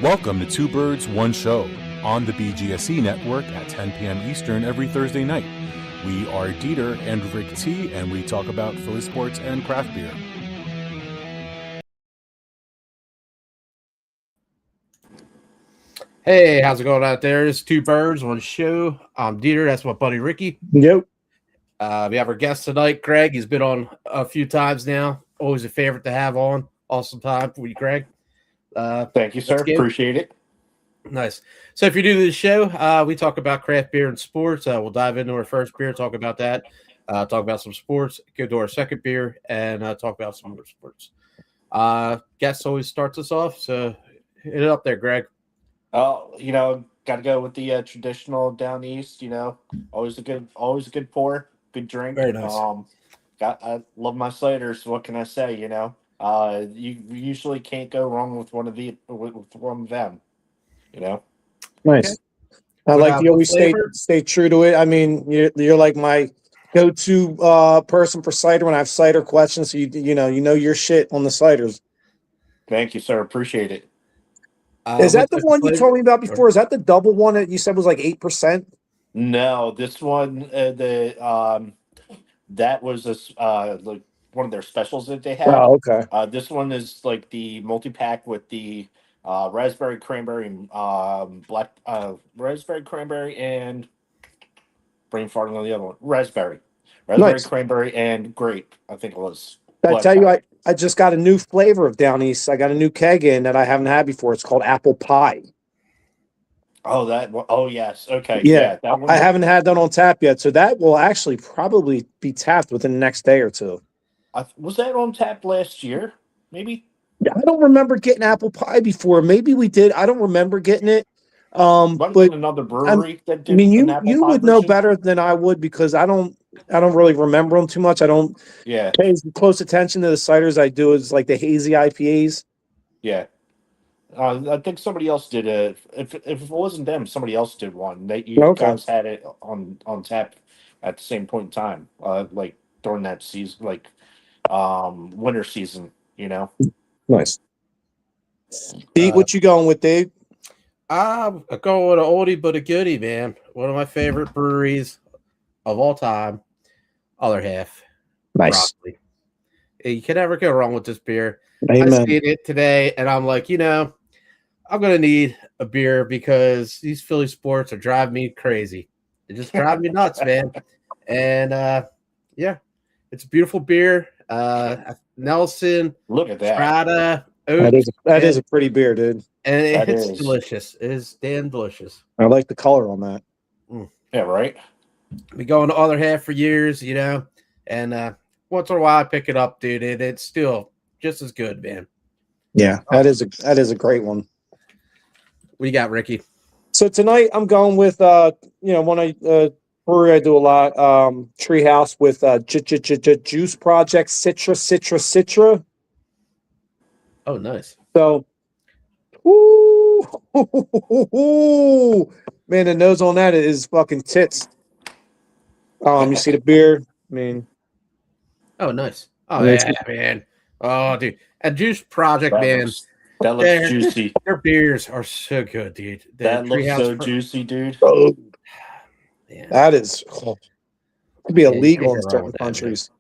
Welcome to Two Birds, One Show on the BGSE Network at 10 p.m. Eastern every Thursday night. We are DeeTer and RicT, and we talk about Philly sports and craft beer. Hey, how's it going out there? It's Two Birds, One Show. I'm DeeTer. That's my buddy Ricky. Yep. We have our guest tonight, Greg. He's been on a few times now. Always a favorite to have on. Awesome time for you, Greg. Thank you, sir. Appreciate it. Nice. So if you're new to the show, we talk about craft beer and sports. We'll dive into our first beer, talk about that, talk about some sports, go to our second beer, and talk about some more sports. Guest always starts us off, so hit it up there, Greg. Got to go with the traditional down east. Always a good pour, good drink. Very nice. I love my ciders. What can I say? You usually can't go wrong with one of them. Nice. I like you always stay true to it. I mean, you're like my go-to person for cider when I have cider questions. So you know your shit on the ciders. Thank you, sir. Appreciate it. Is that the one you told me about before? Is that the double one that you said was like 8%? No, this one that was like one of their specials that they had. Oh, okay. This one is like the multi-pack with the raspberry cranberry and brain farting on the other one. Raspberry Nice. cranberry and grape. I think it was. I tell you, I just got a new flavor of Down East. I got a new keg in that I haven't had before. It's called apple pie. Oh, yes. Okay. Yeah, that one I haven't had that on tap yet, so that will actually probably be tapped within the next day or two. Was that on tap last year? Maybe. I don't remember getting apple pie before. Maybe we did. I don't remember getting it. But another brewery that did. I mean, you would know better than I would because I don't really remember them too much. I don't pay as close attention to the ciders I do as like the hazy IPAs. Yeah. I think somebody else did it. If it wasn't them, somebody else did one. Guys had it on tap at the same point in time, like during that season, like winter season. Nice. Pete, what you going with, Dave? I'm going with an oldie but a goodie, man. One of my favorite breweries of all time. Other half. Nice. Broccoli. You can never go wrong with this beer. Amen. I seen it today, and I'm like, I'm going to need a beer because these Philly sports are driving me crazy. They just drive me nuts, man. And, it's a beautiful beer. Nelson. Look at that. Strata. That is a pretty beer, dude. And it's delicious. It is damn delicious. I like the color on that. Yeah, right. We go on the other half for years, and once in a while I pick it up, dude. It's still just as good, man. Yeah, that is a great one. What you got, Ricky? So tonight I'm going with one brewery I do a lot, Treehouse with Juice Project Citra. Oh, nice. So, man, the nose on that is fucking tits. You see the beer? I mean, oh, nice. Oh, yeah, man. Oh, dude, and Juice Project, that looks juicy. Their beers are so good, dude. That looks so juicy, dude. Oh, that is could be illegal in certain countries.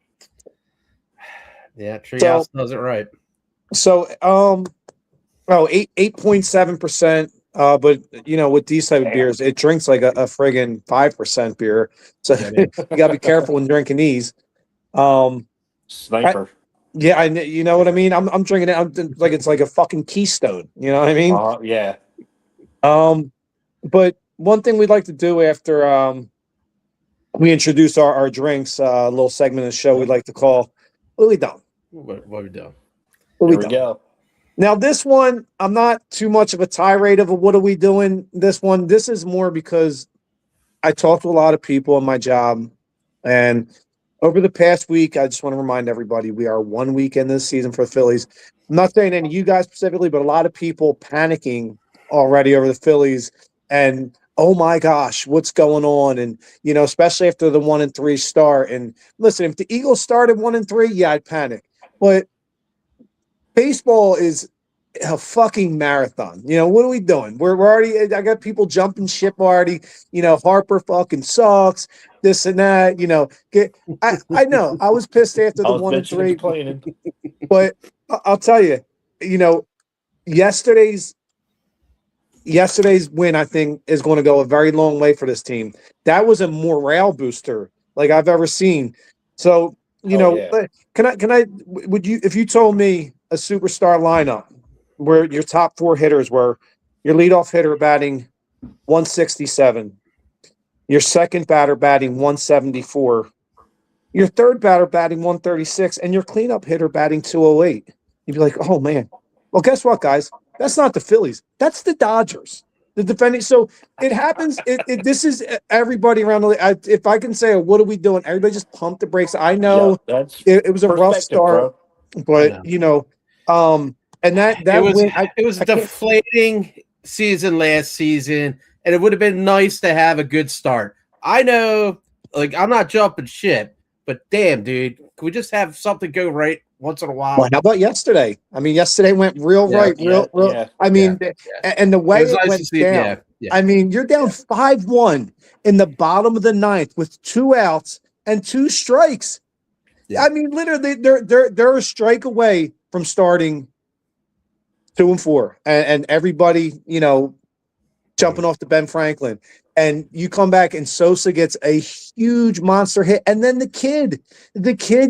Yeah, Treehouse does it right. So, 8.7%. But with these type of beers, it drinks like a friggin' 5% beer. So you gotta be careful when drinking these. Sniper. You know what I mean. I'm drinking it like it's like a fucking Keystone. You know what I mean? Yeah. But one thing we'd like to do after we introduce our drinks, a little segment of the show we'd like to call "What We Done." What we done? What we done? Go. Now, this one, I'm not too much of a tirade of what are we doing. This one, this is more because I talk to a lot of people in my job, and over the past week, I just want to remind everybody we are 1 week in this season for the Phillies. I'm not saying any of you guys specifically, but a lot of people panicking already over the Phillies and oh my gosh, what's going on? And especially after the 1-3 start. And listen, if the Eagles started 1-3, yeah, I'd panic. But baseball is a fucking marathon. What are we doing? We're already. I got people jumping ship already. Harper fucking sucks. This and that. I know. I was pissed after the 1-3, complaining. but I'll tell you. Yesterday's win, I think, is going to go a very long way for this team. That was a morale booster like I've ever seen. So, would you, if you told me a superstar lineup where your top 4 hitters were your leadoff hitter batting 167, your second batter batting 174, your third batter batting 136, and your cleanup hitter batting 208, you'd be like, oh man. Well, guess what, guys? That's not the Phillies. That's the Dodgers. The defending. So it happens. This is everybody around the league. If I can say, what are we doing? Everybody just pump the brakes. I know it was a rough start, but and that it was a deflating season last season, and it would have been nice to have a good start. I know, like, I'm not jumping ship, but damn, dude, can we just have something go right once in a while? Well, how about yesterday? I mean, yesterday went real. I mean, and the way it went down. I mean, you're down 5-1 in the bottom of the 9th with 2 outs and 2 strikes. Yeah. I mean, literally, they're a strike away from starting 2-4, and everybody, jumping off to Ben Franklin. And you come back and Sosa gets a huge monster hit. And then the kid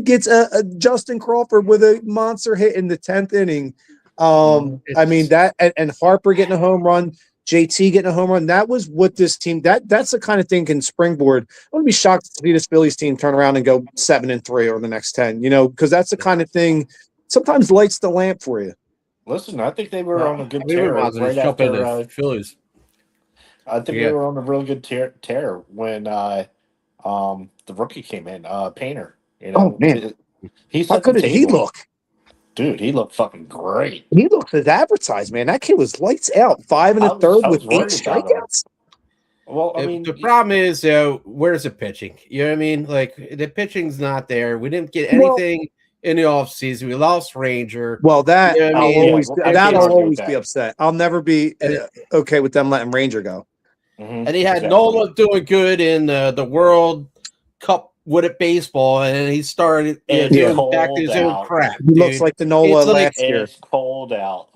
gets a Justin Crawford with a monster hit in the 10th inning. I mean, that and Harper getting a home run, JT getting a home run. That was what this team, that's the kind of thing can springboard. I wouldn't be shocked to see this Phillies team turn around and go 7-3 over the next 10, because that's the kind of thing sometimes lights the lamp for you. Listen, I think they were on a good tear right after Phillies. I think they were on a really good tear when the rookie came in, Painter. Oh man, how good did he look? Dude, he looked fucking great. He looked as advertised, man. That kid was lights out. 5 1/3 with 8 strikeouts. Well, I mean, the problem is, where's the pitching? You know what I mean? Like, the pitching's not there. We didn't get anything in the offseason. We lost Ranger. Well, that I'll always be upset. I'll never be okay with them letting Ranger go. Mm-hmm. And he had Nola doing good in the World Cup Wooded Baseball, and he started doing back to his own crap. He looks like the Nola last year. It's cold out.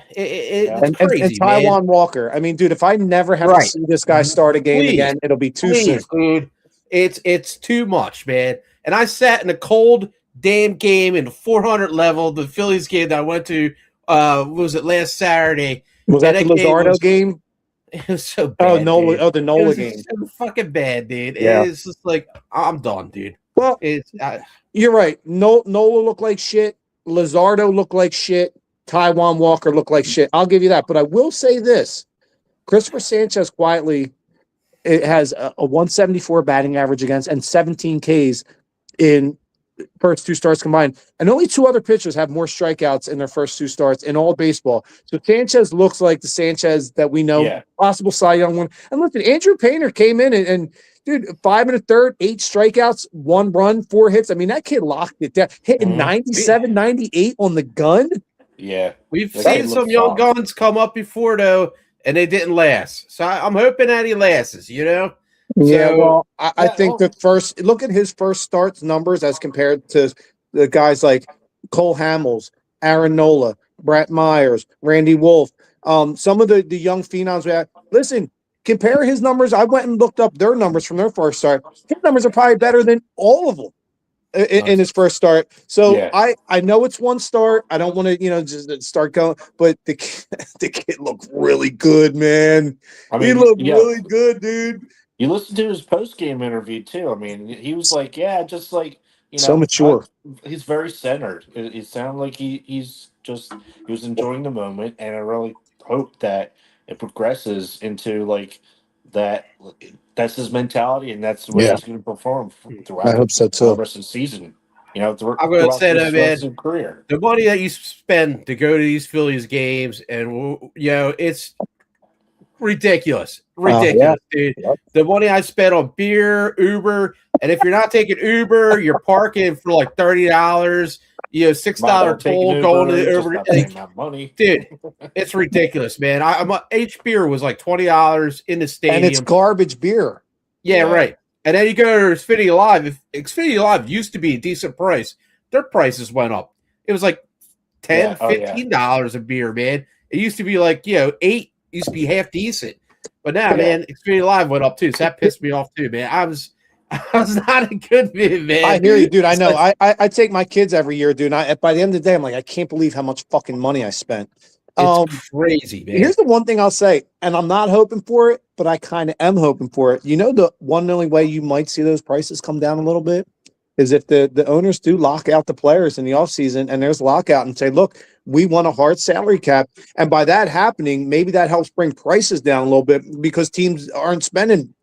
It's crazy, and Taijuan Walker. I mean, dude, if I never have to see this guy start a game again, it'll be too soon. Dude. It's too much, man. And I sat in a cold damn game in the 400 level, the Phillies game that I went to. What was it, last Saturday? Was that the Luzardo game? It was so bad. The Nola game. So fucking bad, dude. Yeah. It's just like, I'm done, dude. Well, you're right. Nola looked like shit. Luzardo looked like shit. Taijuan Walker looked like shit. I'll give you that. But I will say this. Christopher Sanchez quietly has a 174 batting average against and 17 Ks in first 2 starts combined. And only 2 other pitchers have more strikeouts in their first 2 starts in all baseball. So Sanchez looks like the Sanchez that we know, possible Cy Young one. And listen, Andrew Painter came in and dude, 5 1/3, 8 strikeouts, 1 run, 4 hits. I mean, that kid locked it down, hitting 97, 98 on the gun. Yeah. We've seen some young guns come up before, though, and they didn't last. So I'm hoping that he lasts, Yeah, well, I think look at his first starts numbers as compared to the guys like Cole Hamels, Aaron Nola, Brett Myers, Randy Wolf, some of the young phenoms we had. Listen, compare his numbers. I went and looked up their numbers from their first start. His numbers are probably better than all of them in his first start. So I know it's one start. I don't want to, just start going, but the kid looked really good, man. I mean, he looked really good, dude. You listened to his post-game interview, too. I mean, he was like, just like, so mature. He's very centered. It sounded like he was enjoying the moment, and I really hope that it progresses into, like, that's his mentality, and that's the way he's going to perform throughout the rest of the season. I'm going to say that, man, career. The money that you spend to go to these Phillies games, and, it's ridiculous, dude. Yep. The money I spent on beer, Uber, and if you're not taking Uber, you're parking for like $30. $6 toll going over. Money, dude. It's ridiculous, man. H beer was like $20 in the stadium, and it's garbage beer. Yeah, right. And then you go to Xfinity Live. If Xfinity Live used to be a decent price, their prices went up. It was like $10, $15 a beer, man. It used to be like, $8 used to be half decent. But now, man, Xfinity Live went up too. So that pissed me off too, man. I was not a good man. I hear you, dude. I know. I take my kids every year, dude. And by the end of the day, I'm like, I can't believe how much fucking money I spent. It's crazy, man. Here's the one thing I'll say, and I'm not hoping for it, but I kind of am hoping for it. The one and only way you might see those prices come down a little bit is if the owners do lock out the players in the offseason and there's lockout and say, look, we want a hard salary cap. And by that happening, maybe that helps bring prices down a little bit because teams aren't spending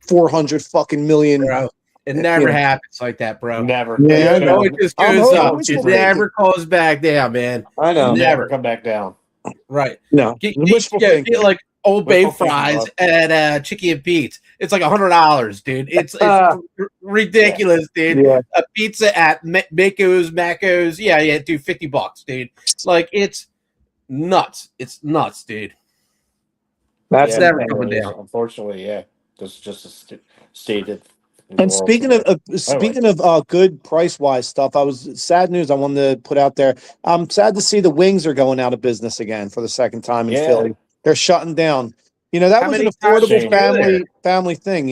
400 fucking million. Bro, it never happens like that, bro. Never. Yeah, it just goes up. It never goes back down, man. I know. Never come back down. Right. No. Get like Old Bay fries and Chicky and Pete's. It's like $100, dude. It's ridiculous, dude. Yeah. A pizza at Maco's, dude, $50, dude. Like it's nuts. It's nuts, dude. That's never coming down. Unfortunately, yeah. That's just stated. And speaking of good price wise stuff, sad news I wanted to put out there. I'm sad to see the Wings are going out of business again for the second time in Philly. They're shutting down. That was an affordable family thing.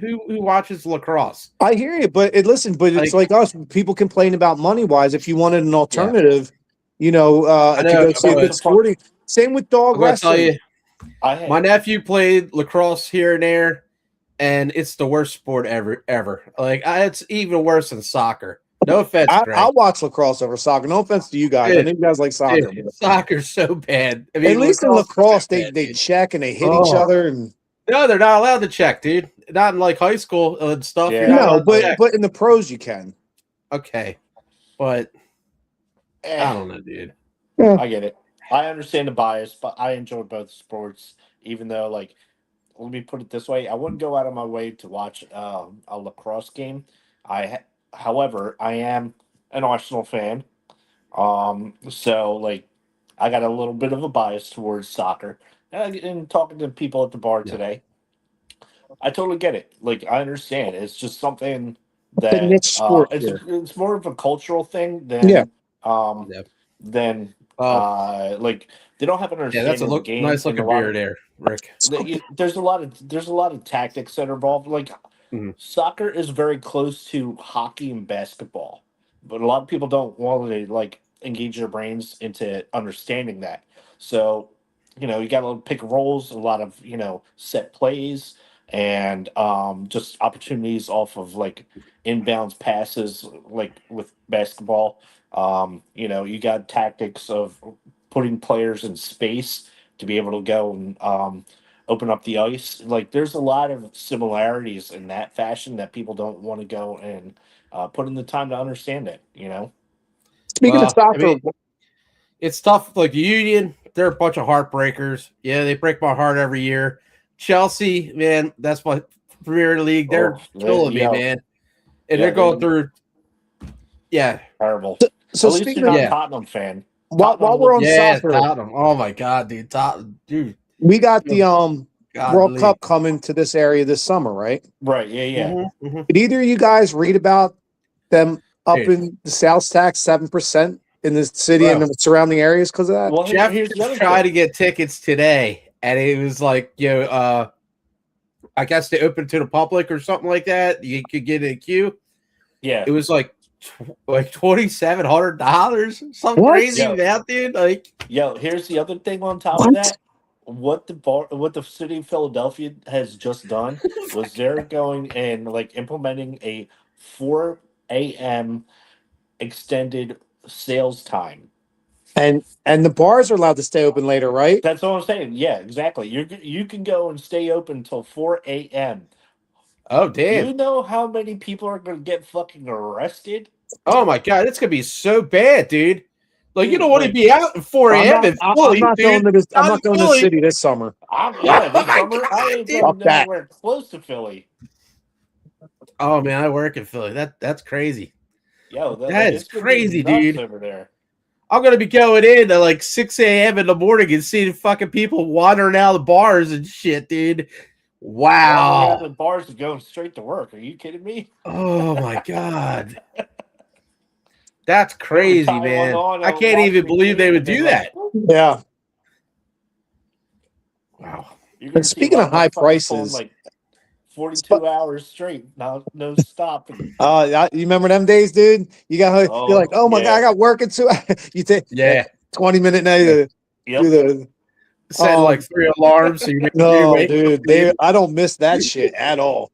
Who watches lacrosse? I hear you, but it's like us. People complain about money wise. If you wanted an alternative, to go see a good sporting. Same with dog wrestling. Tell you, my nephew played lacrosse here and there. And it's the worst sport ever. Like it's even worse than soccer. No offense, Greg. I'll watch lacrosse over soccer. No offense to you guys. Dude, I think you guys like soccer. Dude, soccer's so bad. I mean, at least in lacrosse, they check and they hit each other. And no, they're not allowed to check, dude. Not in like high school and stuff. Yeah. No, but in the pros you can. Okay, but I don't know, dude. Yeah. I get it. I understand the bias, but I enjoy both sports, even though let me put it this way. I wouldn't go out of my way to watch a lacrosse game. However, I am an Arsenal fan. So I got a little bit of a bias towards soccer. And talking to people at the bar today, I totally get it. I understand. It's just something that it's more of a cultural thing than they don't have an understanding. Yeah, that's a nice looking beard there, Rick. There's a lot of tactics that are involved. Soccer is very close to hockey and basketball, but a lot of people don't want to engage their brains into understanding that. So, you got to pick roles, a lot of set plays, and just opportunities off of inbounds passes, with basketball. You got tactics of putting players in space to be able to go and open up the ice. There's a lot of similarities in that fashion that people don't want to go and put in the time to understand it. Speaking of soccer, it's tough. Like Union, they're a bunch of heartbreakers. Yeah, they break my heart every year. Chelsea, man, that's my Premier League. They're killing me, man. And they're going through. Yeah, terrible. So at least speaking you're not of a Tottenham fan. While we're on soccer, Tottenham. Oh my God, dude. We got the World Cup coming to this area this summer, right? Right. Yeah. Mm-hmm. Did either of you guys read about them up in the sales tax 7% in the city and the surrounding areas because of that? Well, Jeff just tried to get tickets today, and it was like, I guess they opened to the public or something like that. You could get in a queue. Yeah, it was like $2,700, something crazy amount, dude. Here's the other thing on top of that. What the city of Philadelphia has just done was they're going and implementing a 4 a.m. extended sales time. And the bars are allowed to stay open later, right? That's what I'm saying. Yeah, exactly. You can go and stay open until 4 a.m. Oh, damn. You know how many people are going to get fucking arrested? Oh, my God. It's going to be so bad, dude. You don't want to be out at 4 a.m. I'm not going to the city this summer. I ain't going anywhere close to Philly. Oh, man, I work in Philly. That's crazy. Yo, That's crazy, dude. Over there. I'm gonna be going in at like 6 a.m. in the morning and seeing fucking people wandering out of the bars and shit, dude. Wow. Wandering out of the bars and going straight to work. Are you kidding me? Oh my god. That's crazy, man. I can't even believe they would do that. Yeah. Wow. And speaking of high prices, like 42 hours straight, no stopping. You remember them days, dude? You're like, oh my god, I got work at 2. You take 20-minute now to do the set like 3 alarms. So dude, I don't miss that shit at all.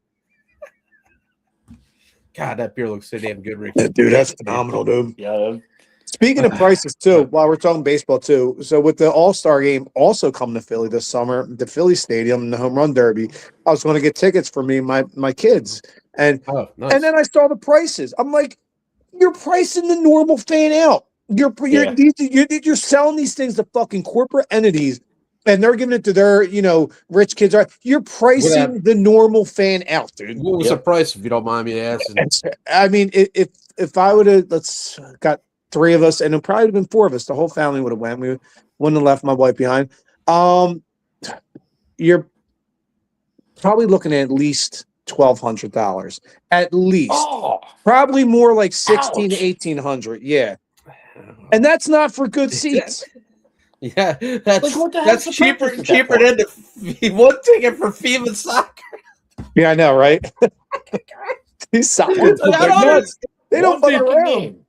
God, that beer looks so damn good, Rick. Dude, that's phenomenal, dude. Yeah. Speaking of prices, too, while we're talking baseball, too, so with the All-Star game also coming to Philly this summer, the Philly Stadium and the Home Run Derby, I was going to get tickets for me and my kids. And nice. And then I saw the prices. I'm like, you're pricing the normal fan out. You're selling these things to fucking corporate entities, and they're giving it to their, rich kids. You're pricing the normal fan out, dude. What was the price, if you don't mind me asking? I mean, if I would have, got 3 of us, and it probably would have been 4 of us, the whole family would have went. We wouldn't have left my wife behind. You're probably looking at least $1,200, at least. Probably more like $1,600 to $1,800. Yeah, and that's not for good seats. Yeah, that's cheaper than the one ticket for FIBA soccer. Yeah, I know, right? These soccer, they don't fuck around.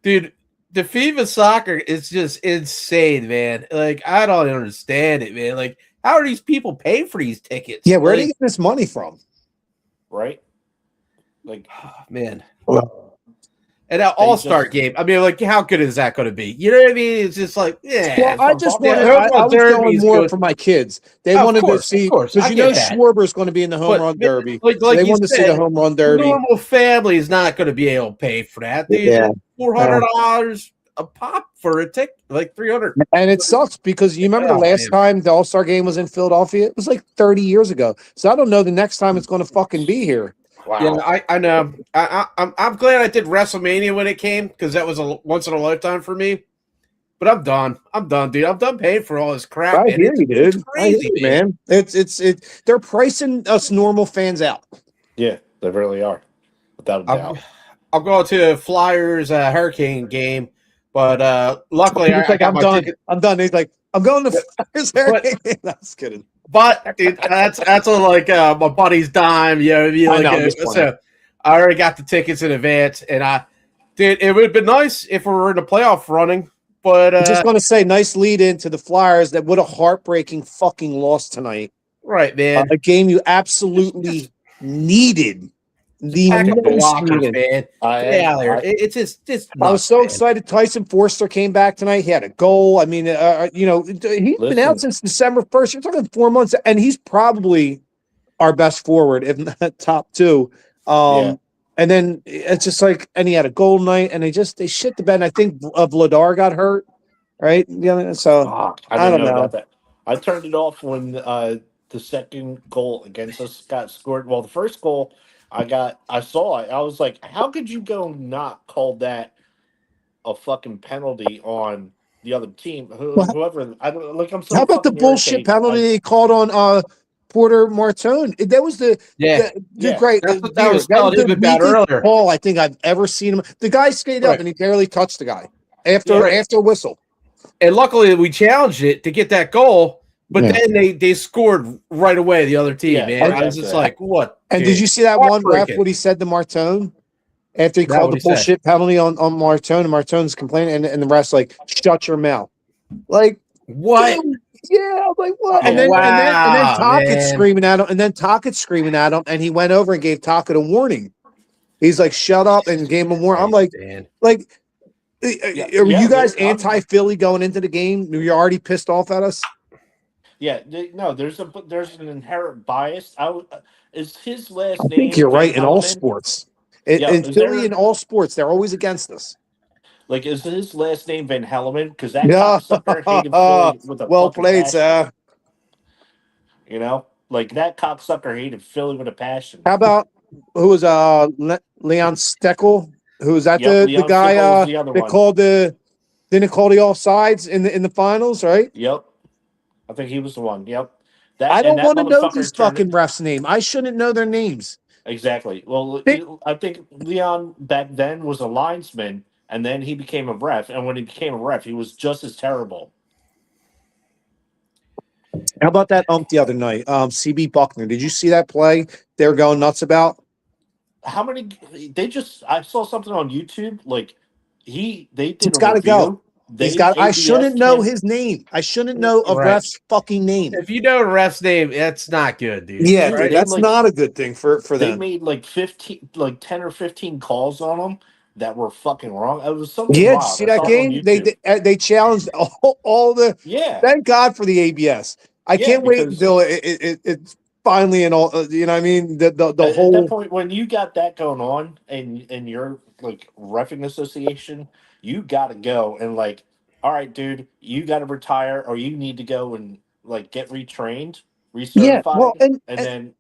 Dude, the FIBA soccer is just insane, man. Like, I don't understand it, man. Like, how are these people paying for these tickets? Yeah, where are they getting this money from? Right? Like, man. And that All-Star game, I mean, like, how good is that going to be? You know what I mean? It's just like, yeah. Well, I was going more for my kids. They wanted to see, because Schwarber is going to be in the home run derby. Like they wanted to see the home run derby. Normal family is not going to be able to pay for that. Dude, $400 a pop for a ticket, like $300. And it sucks because you remember the last time the All-Star game was in Philadelphia? It was like 30 years ago. So I don't know the next time it's going to fucking be here. Wow. Yeah, I know. I'm glad I did WrestleMania when it came, because that was a once in a lifetime for me. But I'm done, dude. I'm done paying for all this crap. I hear you, dude. It's crazy, man. It's they're pricing us normal fans out. Yeah, they really are, without a doubt. I'll go to Flyers Hurricane game, but luckily I'm done. I'm done. He's like, I'm going to Flyers Hurricane. I was kidding. But dude, that's like my buddy's dime. You know, like, so I already got the tickets in advance, and it would have been nice if we were in the playoff running. But I'm just going to say, nice lead into the Flyers. That would a heartbreaking fucking loss tonight. Right, man. A game you absolutely needed. Man. It's just nuts, I was so excited. Tyson Forster came back tonight. He had a goal. I mean, he's been out since December 1st. You're talking 4 months, and he's probably our best forward, if not top 2. And then it's just like, and he had a goal night, and they shit the bed. And I think Vladar got hurt, right? Yeah. So I don't know about that. I turned it off when the second goal against us got scored. Well, the first goal, I saw it. I was like, how could you go not call that a fucking penalty on the other team? Whoever, I don't like. I'm so. How about the bullshit penalty they called on Porter Martone? That was the great. That was the weakest ball I think I've ever seen him. The guy skated up and he barely touched the guy after a whistle. And luckily, we challenged it to get that goal. But then they scored right away, the other team, man. I was just like, what? And did you see that one ref, what he said to Martone? After he called the bullshit penalty on Martone, and Martone's complaining, and the ref's like, shut your mouth. Like, what? Yeah, I'm like, what? And then Tockett's screaming at him, and he went over and gave Tockett a warning. He's like, shut up, and gave him a warning. I'm like, are you guys anti-Philly going into the game? You're already pissed off at us? Yeah, no, there's an inherent bias. Is his last name? I think you're right in all sports. In Philly, in all sports, they're always against us. Like, is his last name Van Helleman? Because that cocksucker hated Philly with a well played, sir. You know, like that cocksucker hated Philly with a passion. How about who was Leon Steckel? Who's that? Yep, the Leon guy Sickles is the other that one. called didn't call the offsides in the finals, right? Yep, I think he was the one. Yep, I don't that want to know motherfucker these turned fucking refs' name. I shouldn't know their names. exactly. Well, They- I think Leon back then was a linesman, and then he became a ref. And when he became a ref, he was just as terrible. How about that the other night? CB Buckner. Did you see that play they were going nuts about? How many? I saw something on YouTube. Like they did He's a got to go. review. He's got. I shouldn't know him. his name. I shouldn't know a Right. ref's fucking name. If you know a ref's name, that's not good, dude. Yeah, Right? dude, that's not a good thing for They them. made like 10 or 15 calls on him that were fucking wrong. It was something Yeah, did you wild. see I that saw it on game? YouTube. They challenged all the. Yeah, Thank God for the ABS. I yeah, can't wait because until it's finally and all. You know what I mean? The at that whole. point when you got that going on in your like reffing association, you got to go and like, all right, dude, you got to retire or you need to go and like get retrained, Yeah, well, recertified, and then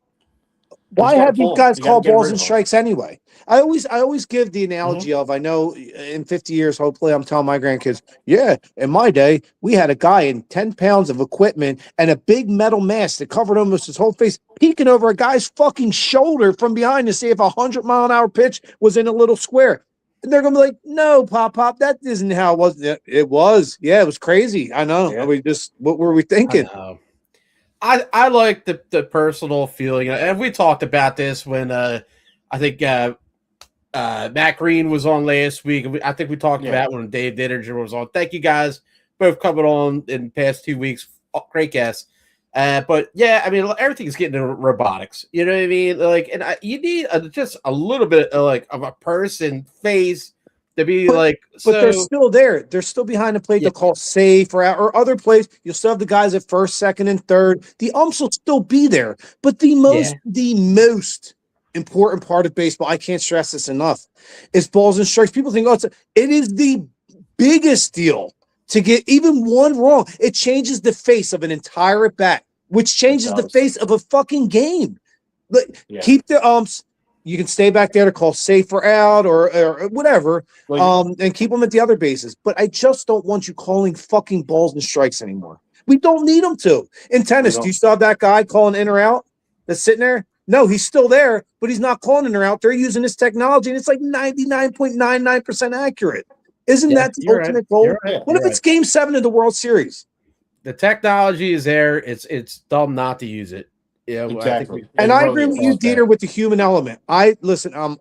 because why you got to have these pull them, guys you got to call get balls rid and of them. strikes anyway? I always give the Mm-hmm. analogy of I know in 50 years, hopefully, I'm telling my grandkids, yeah, in my day, we had a guy in 10 pounds of equipment and a big metal mask that covered almost his whole face, peeking over a guy's fucking shoulder from behind to see if a 100-mile-an-hour pitch was in a little square. And they're gonna be like, no, Pop, that isn't how it was. It was, yeah, it was crazy. I know. Yeah. What were we thinking? I know. I like the personal feeling, and we talked about this when I think Matt Green was on last week. I think we talked about when Dave Dittinger was on. Thank you guys both coming on in the past 2 weeks. Great guests. But yeah, I mean everything's getting into robotics. You know what I mean? Like, and you need just a little bit of a person face to be But they're still there. They're still behind the plate. They'll call safe or other plays. You'll still have the guys at first, second, and third. The umps will still be there. But the most important part of baseball, I can't stress this enough, is balls and strikes. People think, it is the biggest deal to get even one wrong. It changes the face of an entire at bat, which changes the face of a fucking game. Keep the umps. You can stay back there to call safe or out or whatever, and keep them at the other bases. But I just don't want you calling fucking balls and strikes anymore. We don't need them to. In tennis, do you still have that guy calling in or out that's sitting there? No, he's still there, but he's not calling in or out. They're using this technology, and it's like 99.99% accurate. Isn't that the ultimate goal? What if it's Game 7 of the World Series? The technology is there. It's dumb not to use it. Yeah, exactly. I agree with you, DeeTer, with the human element. I'm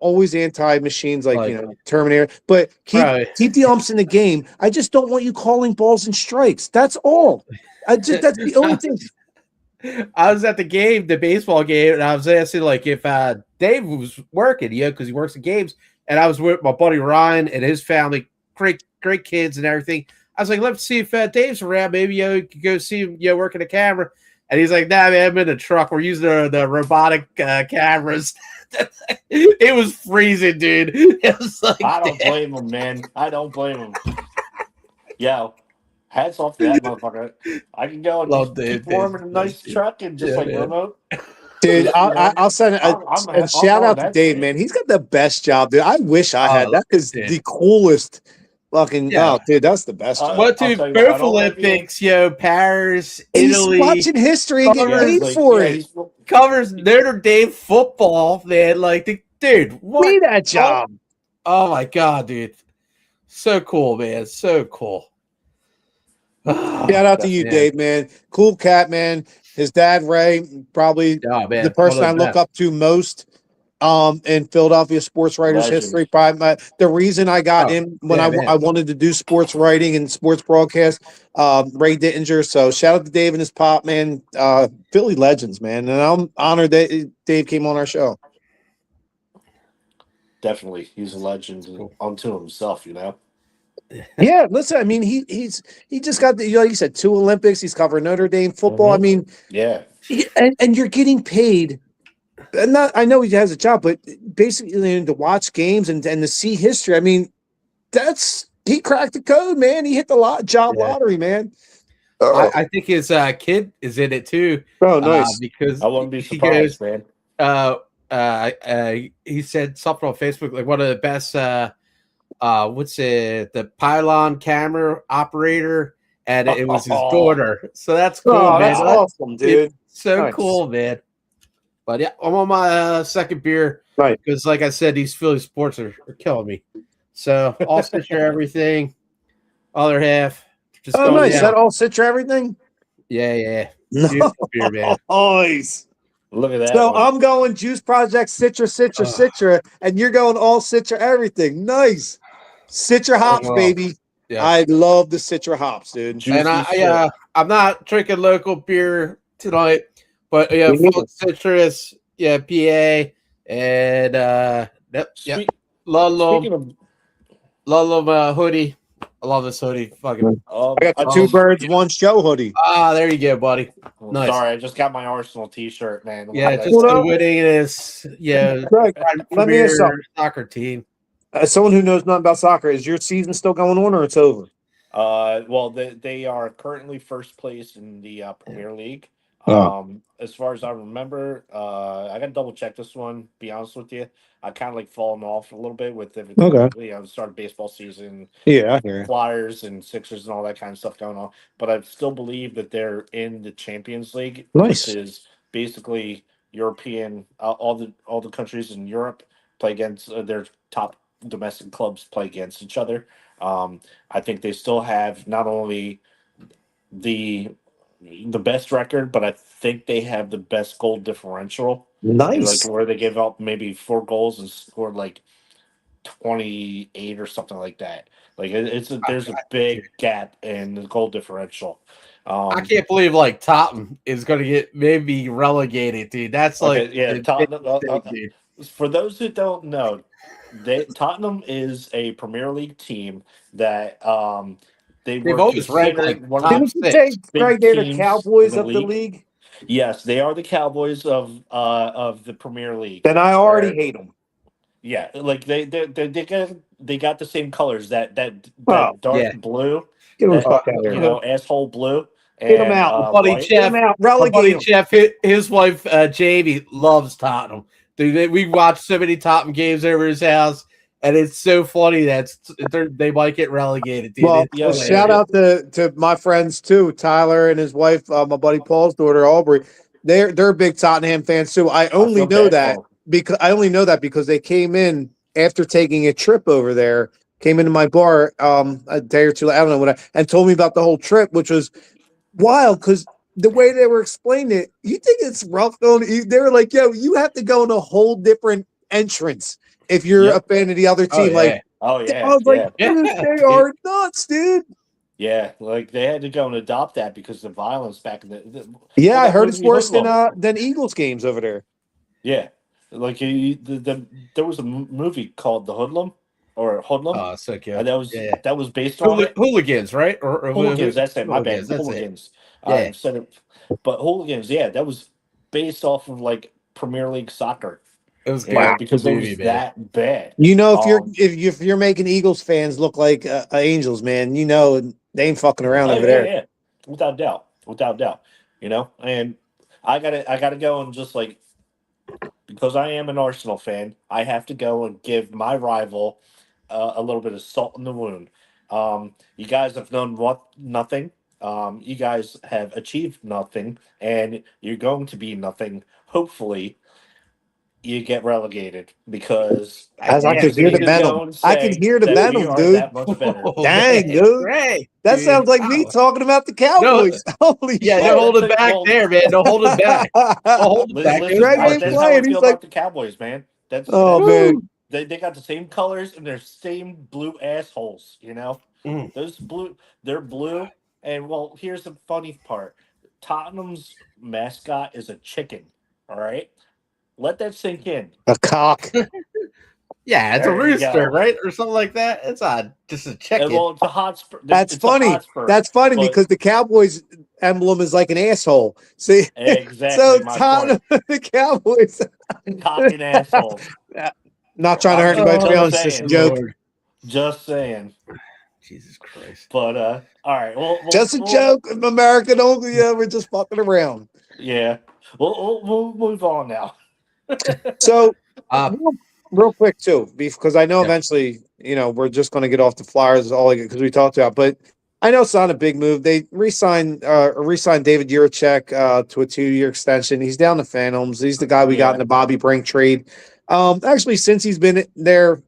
always anti-machines like Terminator, but keep the umps in the game. I just don't want you calling balls and strikes. That's all. That's the only thing. I was at the baseball game, and I was asking if Dave was working, because he works in games, and I was with my buddy Ryan and his family, great kids and everything. I was like, let's see if Dave's around. Maybe you could go see him, working the camera. And he's like, nah, man, I'm in the truck. We're using the robotic cameras. It was freezing, dude. It was like, I don't blame him, man. I don't blame him. Yo, hats off to that motherfucker. I can go and just keep warm in a nice truck and just remote. Dude, I'll send a shout out to Dave, man. He's got the best job, dude. I wish I had that. Is the coolest. Fucking dude, that's the best. What to both Olympics, Paris, Italy. He's watching history and getting paid for it. Covers Notre Dame football, man. Dude, what that job? Oh my god, dude, so cool, man, so cool. Shout out to you, Dave, man. Cool cat, man. His dad, Ray, probably the person I look up to most. In Philadelphia sports writers history, probably the reason I got in when I wanted to do sports writing and sports broadcast, Ray Dittinger. So shout out to Dave and his pop, man. Philly legends, man, and I'm honored that Dave came on our show. Definitely, he's a legend unto himself, Yeah, listen, I mean, he just got like you said, 2 Olympics. He's covering Notre Dame football. I mean, and you're getting paid. And I know he has a job, but basically to watch games and to see history. I mean, he cracked the code, man. He hit the job lottery, man. I think his kid is in it too. Oh, nice. Because I wouldn't be surprised, man. He said something on Facebook, like one of the best what's it? The pylon camera operator, and it was his daughter. So that's cool, man. That's awesome, dude. It's so Nice. cool, man. But yeah, I'm on my second beer, Right? Because, like I said, these Philly sports are killing me. So all Citra everything, other half. Just Oh, going nice. Is down. that all Citra everything? Yeah. Beautiful beer, man. Nice. Look at that. So one. I'm going Juice Project Citra, and you're going all Citra everything. Nice. Citra hops, baby. Yeah. I love the Citra hops, dude. Juicy And shit. I'm not drinking local beer tonight, but Me neither. full citrus, PA, and Ludlum hoodie. I love this hoodie. Fucking. I got the two birds, one show hoodie. There you go, buddy. Nice. Sorry, I just got my Arsenal T-shirt, man. Yeah, That's- just winning this. Yeah, Greg, let me ask something. soccer team. As someone who knows nothing about soccer, is your season still going on or it's over? Well, they are currently first place in the Premier League. As far as I remember, I got to double check this one. Be honest with you, I kind of like fallen off a little bit with everything. Okay. Started baseball season. Yeah, I hear you. Flyers and Sixers and all that kind of stuff going on. But I still believe that they're in the Champions League, Nice. which is basically European. All the countries in Europe play against their top domestic clubs play against each other. I think they still have not only the best record, but I think they have the best goal differential. Nice. Like where they give up maybe 4 goals and scored like 28 or something like that. Like there's a big gap in the goal differential. I can't believe like Tottenham is going to get maybe relegated, dude. That's like Tottenham. For those who don't know, Tottenham is a Premier League team that they've always ranked like one top of the Didn't you say, big Greg, they're the teams Cowboys in of the league? Yes, they are the Cowboys of the Premier League. Then I already hate them. Yeah, like they got the same colors that dark blue. Get them fuck out of here. Asshole blue. Get them out, buddy. Get them out. My buddy Relegate Jeff, his wife Jamie loves Tottenham. Dude, we watched so many Tottenham games over his house, and it's so funny that they might get relegated. Dude. Well, shout out to my friends too, Tyler and his wife, my buddy Paul's daughter Aubrey. They're big Tottenham fans too. I only know that because they came in after taking a trip over there. Came into my bar a day or two, I don't know what, and told me about the whole trip, which was wild because the way they were explaining it, you think it's rough going. They were like, "Yo, you have to go in a whole different entrance if you're a fan of the other team." I was like, dude, they are nuts, dude. Yeah, like they had to go and adopt that because the violence back in the I heard it's worse than Eagles games over there. Yeah, like there was a movie called The Hoodlum. Or Hoodlum. Oh, so cute. That was based on Hooligans, right? Or Hooligans. That's it. My bad. Hooligans. Said it, but Hooligans. Yeah, that was based off of like Premier League soccer. It was because it was that bad. You know, if you're making Eagles fans look like Angels, man, you know they ain't fucking around over there. Yeah, without doubt. You know, and I gotta go and just like because I am an Arsenal fan, I have to go and give my rival a little bit of salt in the wound. You guys have done nothing. You guys have achieved nothing, and you're going to be nothing. Hopefully, you get relegated because as I could hear the venom. I can hear the venom, dude. That much better. Dang, dude. Great, that sounds like me talking about the Cowboys. Holy shit. Don't hold it back there, man. Don't hold it back. Don't hold it back. Greg ain't playing. He's like the Cowboys, man. Man. They got the same colors and they're same blue assholes, you know? Those they're blue. And well, here's the funny part. Tottenham's mascot is a chicken. All right. Let that sink in. A cock. Yeah, it's a rooster, right? Or something like that. It's just a chicken. Well, it's a Hotspur. That's funny. That's funny because the Cowboys emblem is like an asshole. See? Exactly. So Tottenham, the Cowboys. Cock and asshole. Not trying to hurt anybody, to be honest. Just a joke. Lord. Just saying. Jesus Christ. But all right. Well, just a joke. America don't. Yeah, we're just fucking around. Yeah. We'll move on now. So real quick too, because I know Yeah. eventually, we're just going to get off the Flyers because we talked about, but I know it's not a big move. They re-signed David Jiricek to a 2-year extension. He's down to Phantoms. He's the guy we got in the Bobby Brink trade. Actually, since he's been there,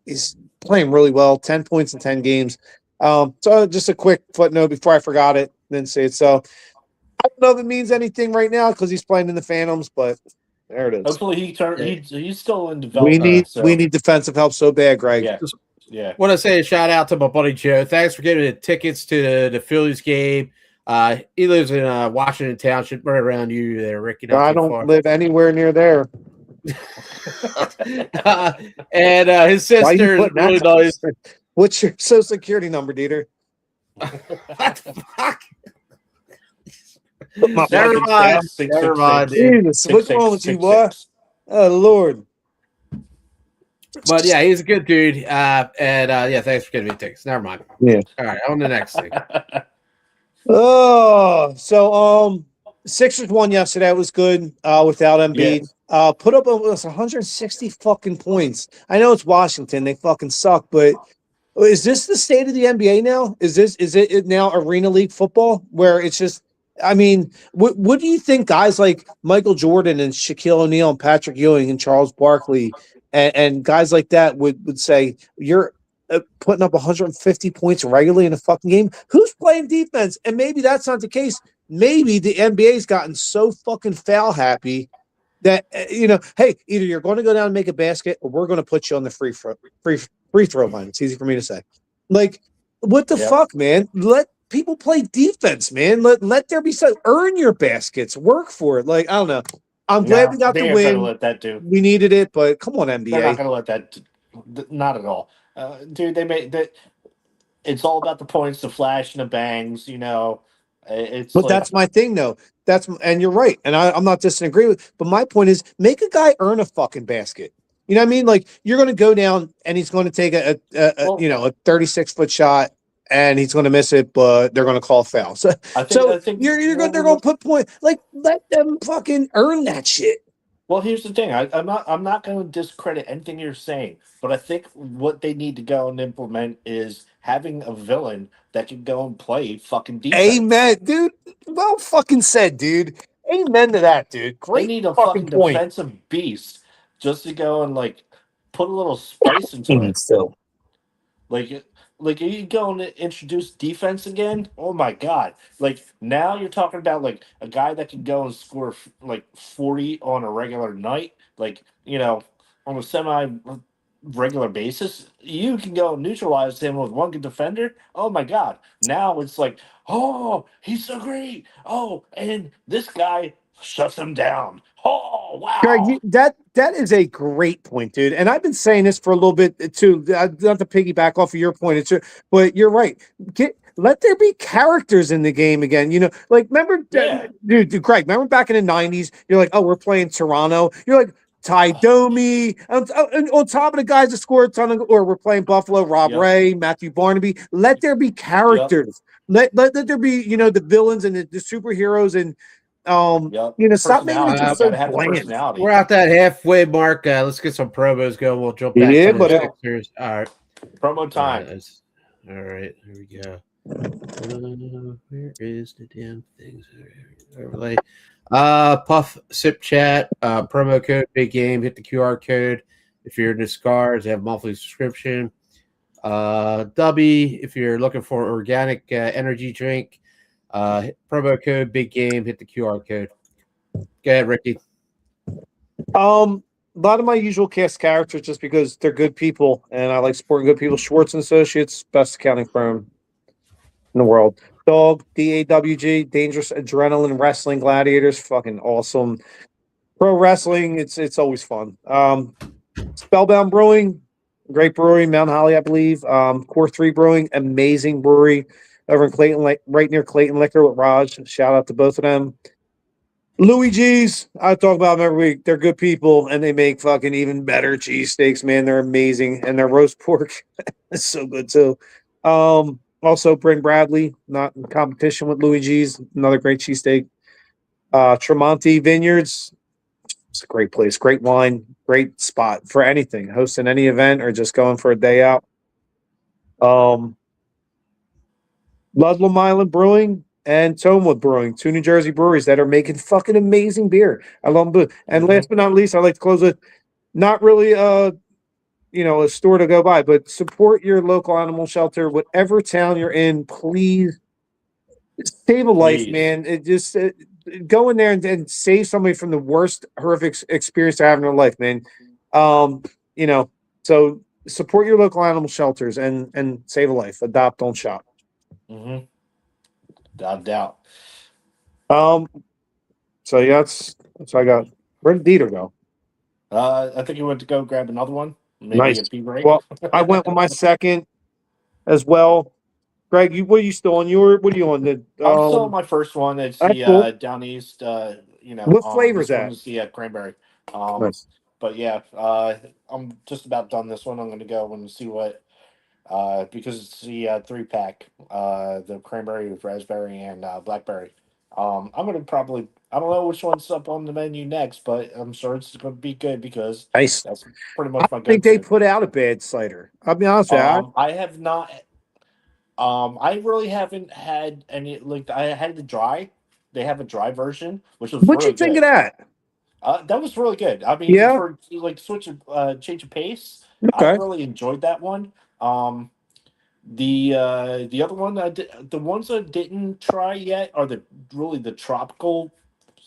he's playing really well. 10 points in 10 games. So just a quick footnote before I forgot it. Didn't say it. So I don't know if it means anything right now because he's playing in the Phantoms, but there it is. Hopefully he's still in development. We need defensive help so bad, Greg. Yeah. Yeah. Want to say a shout out to my buddy Joe. Thanks for getting the tickets to the Phillies game. He lives in Washington Township, right around you there, Ricky. I don't live anywhere near there. And his sister is really nice. What's your social security number, DeeTer? What the fuck? Never mind. Jesus, what's wrong with you, boy? Oh, Lord. But yeah, he's a good dude. Thanks for getting me tickets. Never mind. Yeah. All right, on the next thing. Sixers won yesterday. It was good without Embiid. Yeah. Put up almost 160 fucking points. I know it's Washington. They fucking suck, but is this the state of the NBA now? Is it now Arena League football where it's just I mean, what do you think guys like Michael Jordan and Shaquille O'Neal and Patrick Ewing and Charles Barkley and guys like that would say you're putting up 150 points regularly in a fucking game? Who's playing defense? And maybe that's not the case. Maybe the NBA's gotten so fucking foul happy that hey, either you're going to go down and make a basket, or we're going to put you on the free throw line. It's easy for me to say. Like, what the fuck, man? Let people play defense, man. Let there be some. Earn your baskets. Work for it. Like, I don't know. I'm glad we got the win. Let that do. We needed it, but come on, NBA. They're not going to let that. Not at all, dude. They made that. It's all about the points, the flash, and the bangs. But that's my thing, though. And you're right, and I'm not disagreeing with. But my point is, make a guy earn a fucking basket. You know what I mean? Like, you're going to go down, and he's going to take a 36-foot shot, and he's going to miss it, but they're going to call foul. So I think they're going to put point. Like, let them fucking earn that shit. Well, here's the thing. I'm not going to discredit anything you're saying, but I think what they need to go and implement is having a villain that can go and play fucking defense. Amen, dude. Well fucking said, dude. Amen to that, dude. Great. They need a fucking defensive beast just to go and put a little spice into it. Still. Like are you going to introduce defense again? Oh my god! Now you're talking about a guy that can go and score 40 on a regular night, on a semi-regular basis. You can go and neutralize him with one good defender. Oh my god! Now it's oh, he's so great. Oh, and this guy shuts him down. Oh wow! Greg, that is a great point, dude. And I've been saying this for a little bit too. Not to piggyback off of your point, but you're right. Let there be characters in the game again. Remember, dude, Greg. Remember back in the '90s? You're like, oh, we're playing Toronto. You're like Ty Domi, and on top of the guys that scored a ton or we're playing Buffalo, Rob Ray, Matthew Barnaby. Let there be characters. Let there be the villains and the superheroes and. Stop making it just so bland. We're at that halfway mark. Let's get some promos going. We'll jump back to the Sixers. All right. Promo time. All right. Here we go. Where is the damn things? Overlay. Puff Sip Chat. Promo code Big Game. Hit the QR code. If you're in the Scars, they have monthly subscription. W, if you're looking for organic energy drink. Promo code Big Game, hit the QR code. Go ahead, Ricky. A lot of my usual cast characters just because they're good people and I like supporting good people. Schwartz and Associates, best accounting firm in the world. Dog, DAWG, Dangerous Adrenaline Wrestling Gladiators, fucking awesome. Pro wrestling, it's always fun. Spellbound Brewing, great brewery, Mount Holly, I believe. Core 3 Brewing, amazing brewery. Over in Clayton, right near Clayton Liquor with Raj. Shout out to both of them. Louis G's, I talk about them every week. They're good people, and they make fucking even better cheesesteaks, man. They're amazing. And their roast pork is so good, too. Also, Bryn Bradley, not in competition with Louis G's. Another great cheesesteak. Tremonti Vineyards. It's a great place, great wine, great spot for anything, hosting any event or just going for a day out. Ludlam Island Brewing and Tonewood Brewing, 2 New Jersey breweries that are making fucking amazing beer. I love them. And last but not least, I like to close with not really a store to go by, but support your local animal shelter, whatever town you're in. Please save a life, man. Go in there and save somebody from the worst horrific experience they're having in their life, man. So support your local animal shelters and save a life. Adopt, don't shop. Mm-hmm. Without doubt. So yeah, that's I got. Where did DeeTer go? I think he went to go grab another one. Maybe Nice. a pee break. Well, I went with my second as well. Greg, what are you still on? What are you on? I'm still on my first one. It's the cool. Down East. What flavor is that? This the cranberry. Nice. But yeah, I'm just about done this one. I'm going to go and see what. Because it's the 3-pack, the cranberry with raspberry and blackberry. I'm gonna probably, I don't know which one's up on the menu next, but I'm sure it's gonna be good because nice. That's pretty much my. I think they put out a bad cider. I'll be honest with you. I have not. I really haven't had any. Like I had the dry. They have a dry version, which was. What'd you think of that? That was really good. I mean, for like change of pace, I really enjoyed that one. The other one the ones I didn't try yet are the tropical.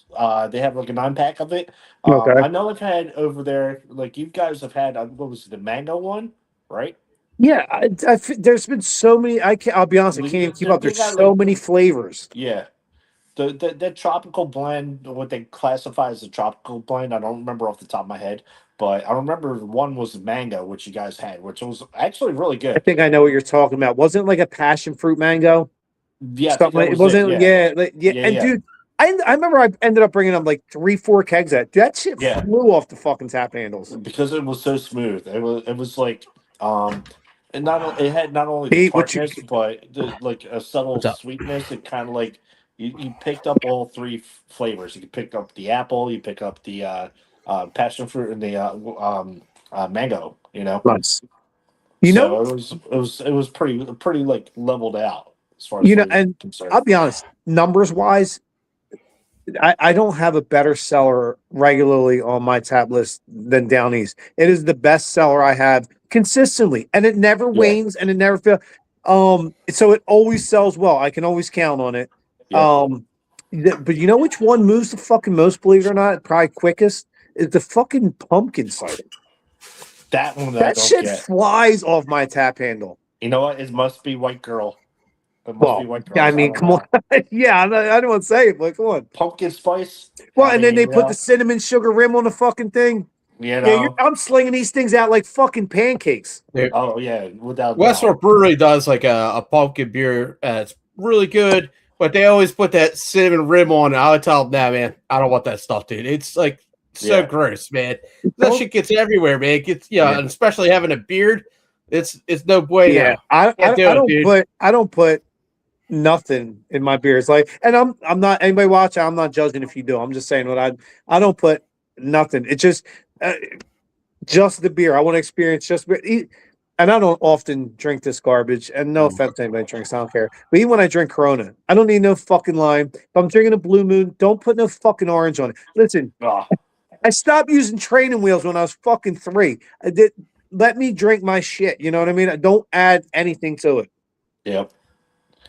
They have like a 9-pack of it. I know I've had over there, like you guys have had. What was it, the mango one, right? Yeah, there's been so many. I'll be honest, I can't even keep up. There's so many flavors. Yeah. The tropical blend, what they classify as a tropical blend, I don't remember off the top of my head, but I remember one was mango, which you guys had, which was actually really good. I think I know what you're talking about. Wasn't it like a passion fruit mango? Yeah, it wasn't. And dude, I remember I ended up bringing up like 3-4 kegs. That shit flew off the fucking tap handles because it was so smooth. It was like and it had not only the tartness, but like a subtle sweetness. It kind of like. You picked up all 3 flavors. You could pick up the apple, you pick up the passion fruit, and the mango. Nice. It was pretty like leveled out as far as and concerned. I'll be honest, numbers wise, I don't have a better seller regularly on my tap list than Down East. It is the best seller I have consistently, and it never wanes and it never fails. So it always sells well. I can always count on it. But you know which one moves the fucking most, believe it or not, probably quickest, is the fucking pumpkin cider. That one that shit flies off my tap handle. You know what? It must be White Girl. It must be White Girl. I mean, come on. Yeah, I don't want to say it, but come on. Pumpkin spice. Well, and then they put the cinnamon sugar rim on the fucking thing. I'm slinging these things out like fucking pancakes. Oh yeah, without Westport Brewery does like a pumpkin beer. It's really good. But they always put that cinnamon rim on it. I would tell them, nah, man, I don't want that stuff, dude. It's like so gross, man. That shit gets everywhere, man. It gets, and especially having a beard, it's no way. Yeah, I don't put nothing in my beers. Like, and I'm not anybody watching. I'm not judging if you do. I'm just saying what I don't put nothing. It's just the beer. I want to experience just. And I don't often drink this garbage, and no offense to anybody who drinks, I don't care. But even when I drink Corona, I don't need no fucking lime. If I'm drinking a Blue Moon, don't put no fucking orange on it. Listen, I stopped using training wheels when I was fucking 3. Let me drink my shit. You know what I mean? I don't add anything to it. Yep.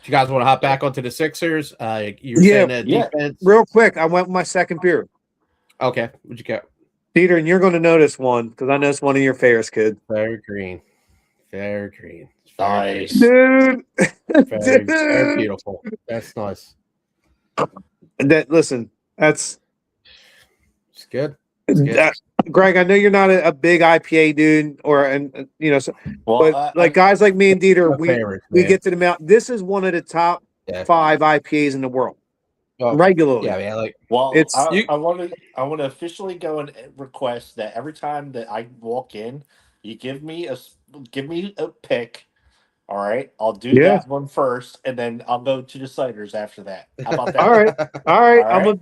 You guys want to hop back onto the Sixers? You were saying that defense. Real quick, I went with my second beer. Okay, what'd you get? DeeTer, and you're going to know this one because I know it's one of your favorites, kid. Very green. Very green. Nice. Dude. Very beautiful. That's nice. Listen, it's good. Greg, I know you're not a big IPA dude, but guys like me and DeeTer, we get to the mountain. This is one of the top 5 IPAs in the world. Regularly. Yeah, man. I want to officially go and request that every time that I walk in, you give me a pick. All right, I'll do that one first, and then I'll go to the ciders after that. How about that? All right. I'm gonna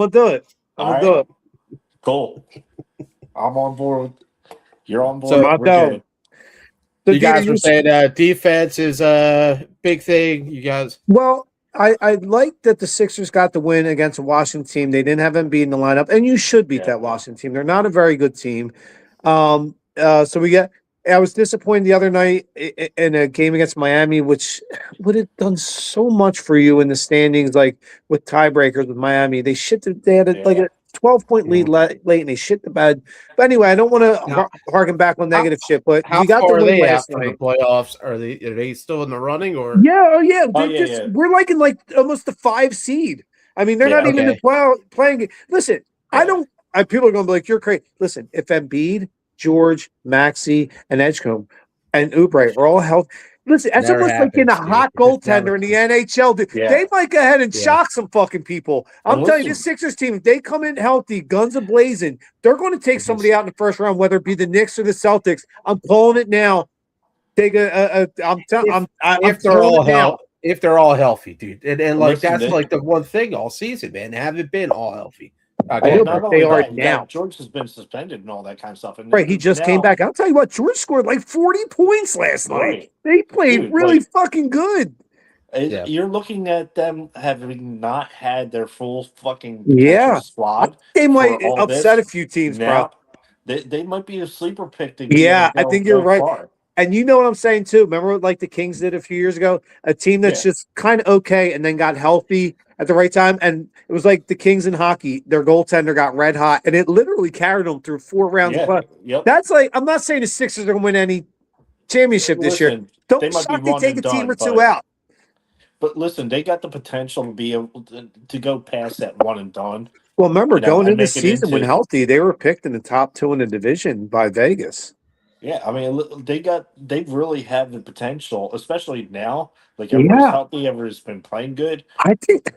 do it. Cool. I'm on board. You're on board. So, We're good. So you guys were saying defense is a big thing. You guys. Well, I like that the Sixers got the win against a Washington team. They didn't have Embiid in the lineup, and you should beat that Washington team. They're not a very good team. So we get. I was disappointed the other night in a game against Miami, which would have done so much for you in the standings, like with tiebreakers with Miami. They had like a 12-point lead late, and they shit the bed. But anyway, I don't want to harken back on negative shit. But how you got far the are win they last out for night. the playoffs? Are they still in the running or? Yeah. Yeah. We're like in almost the 5 seed. I mean, they're not even in the playing. Listen, people are going to be like, you're crazy. Listen, if Embiid, George, Maxey, and Edgecombe, and Oubre are all healthy. Listen, that's almost like getting a hot goaltender in the NHL. Dude. Yeah. They might go ahead and shock some fucking people. I'm telling you, this Sixers team, if they come in healthy, guns a-blazing, they're going to take somebody out in the first round, whether it be the Knicks or the Celtics. I'm calling it now. Take if they're all healthy, dude, and like that's like the one thing all season, man. They haven't been all healthy. Not only that, George has been suspended and all that kind of stuff. And he just came back. I'll tell you what, George scored like 40 points last night. They played really fucking good. You're looking at them having not had their full fucking squad. They might upset a few teams, bro. They might be a sleeper pick. I think you're right. Far. And you know what I'm saying, too? Remember like the Kings did a few years ago? A team that's just kind of okay and then got healthy at the right time. And it was like the Kings in hockey. Their goaltender got red hot, and it literally carried them through 4 rounds of play. That's like, I'm not saying the Sixers are going to win any championship this year. Don't shock they take a team or two out. But listen, they got the potential to be able to go past that one and done. Well, remember, going into the season when healthy, they were picked in the top 2 in the division by Vegas. Yeah, I mean, they really have the potential, especially now. Like everyone's healthy, everyone's been playing good. I think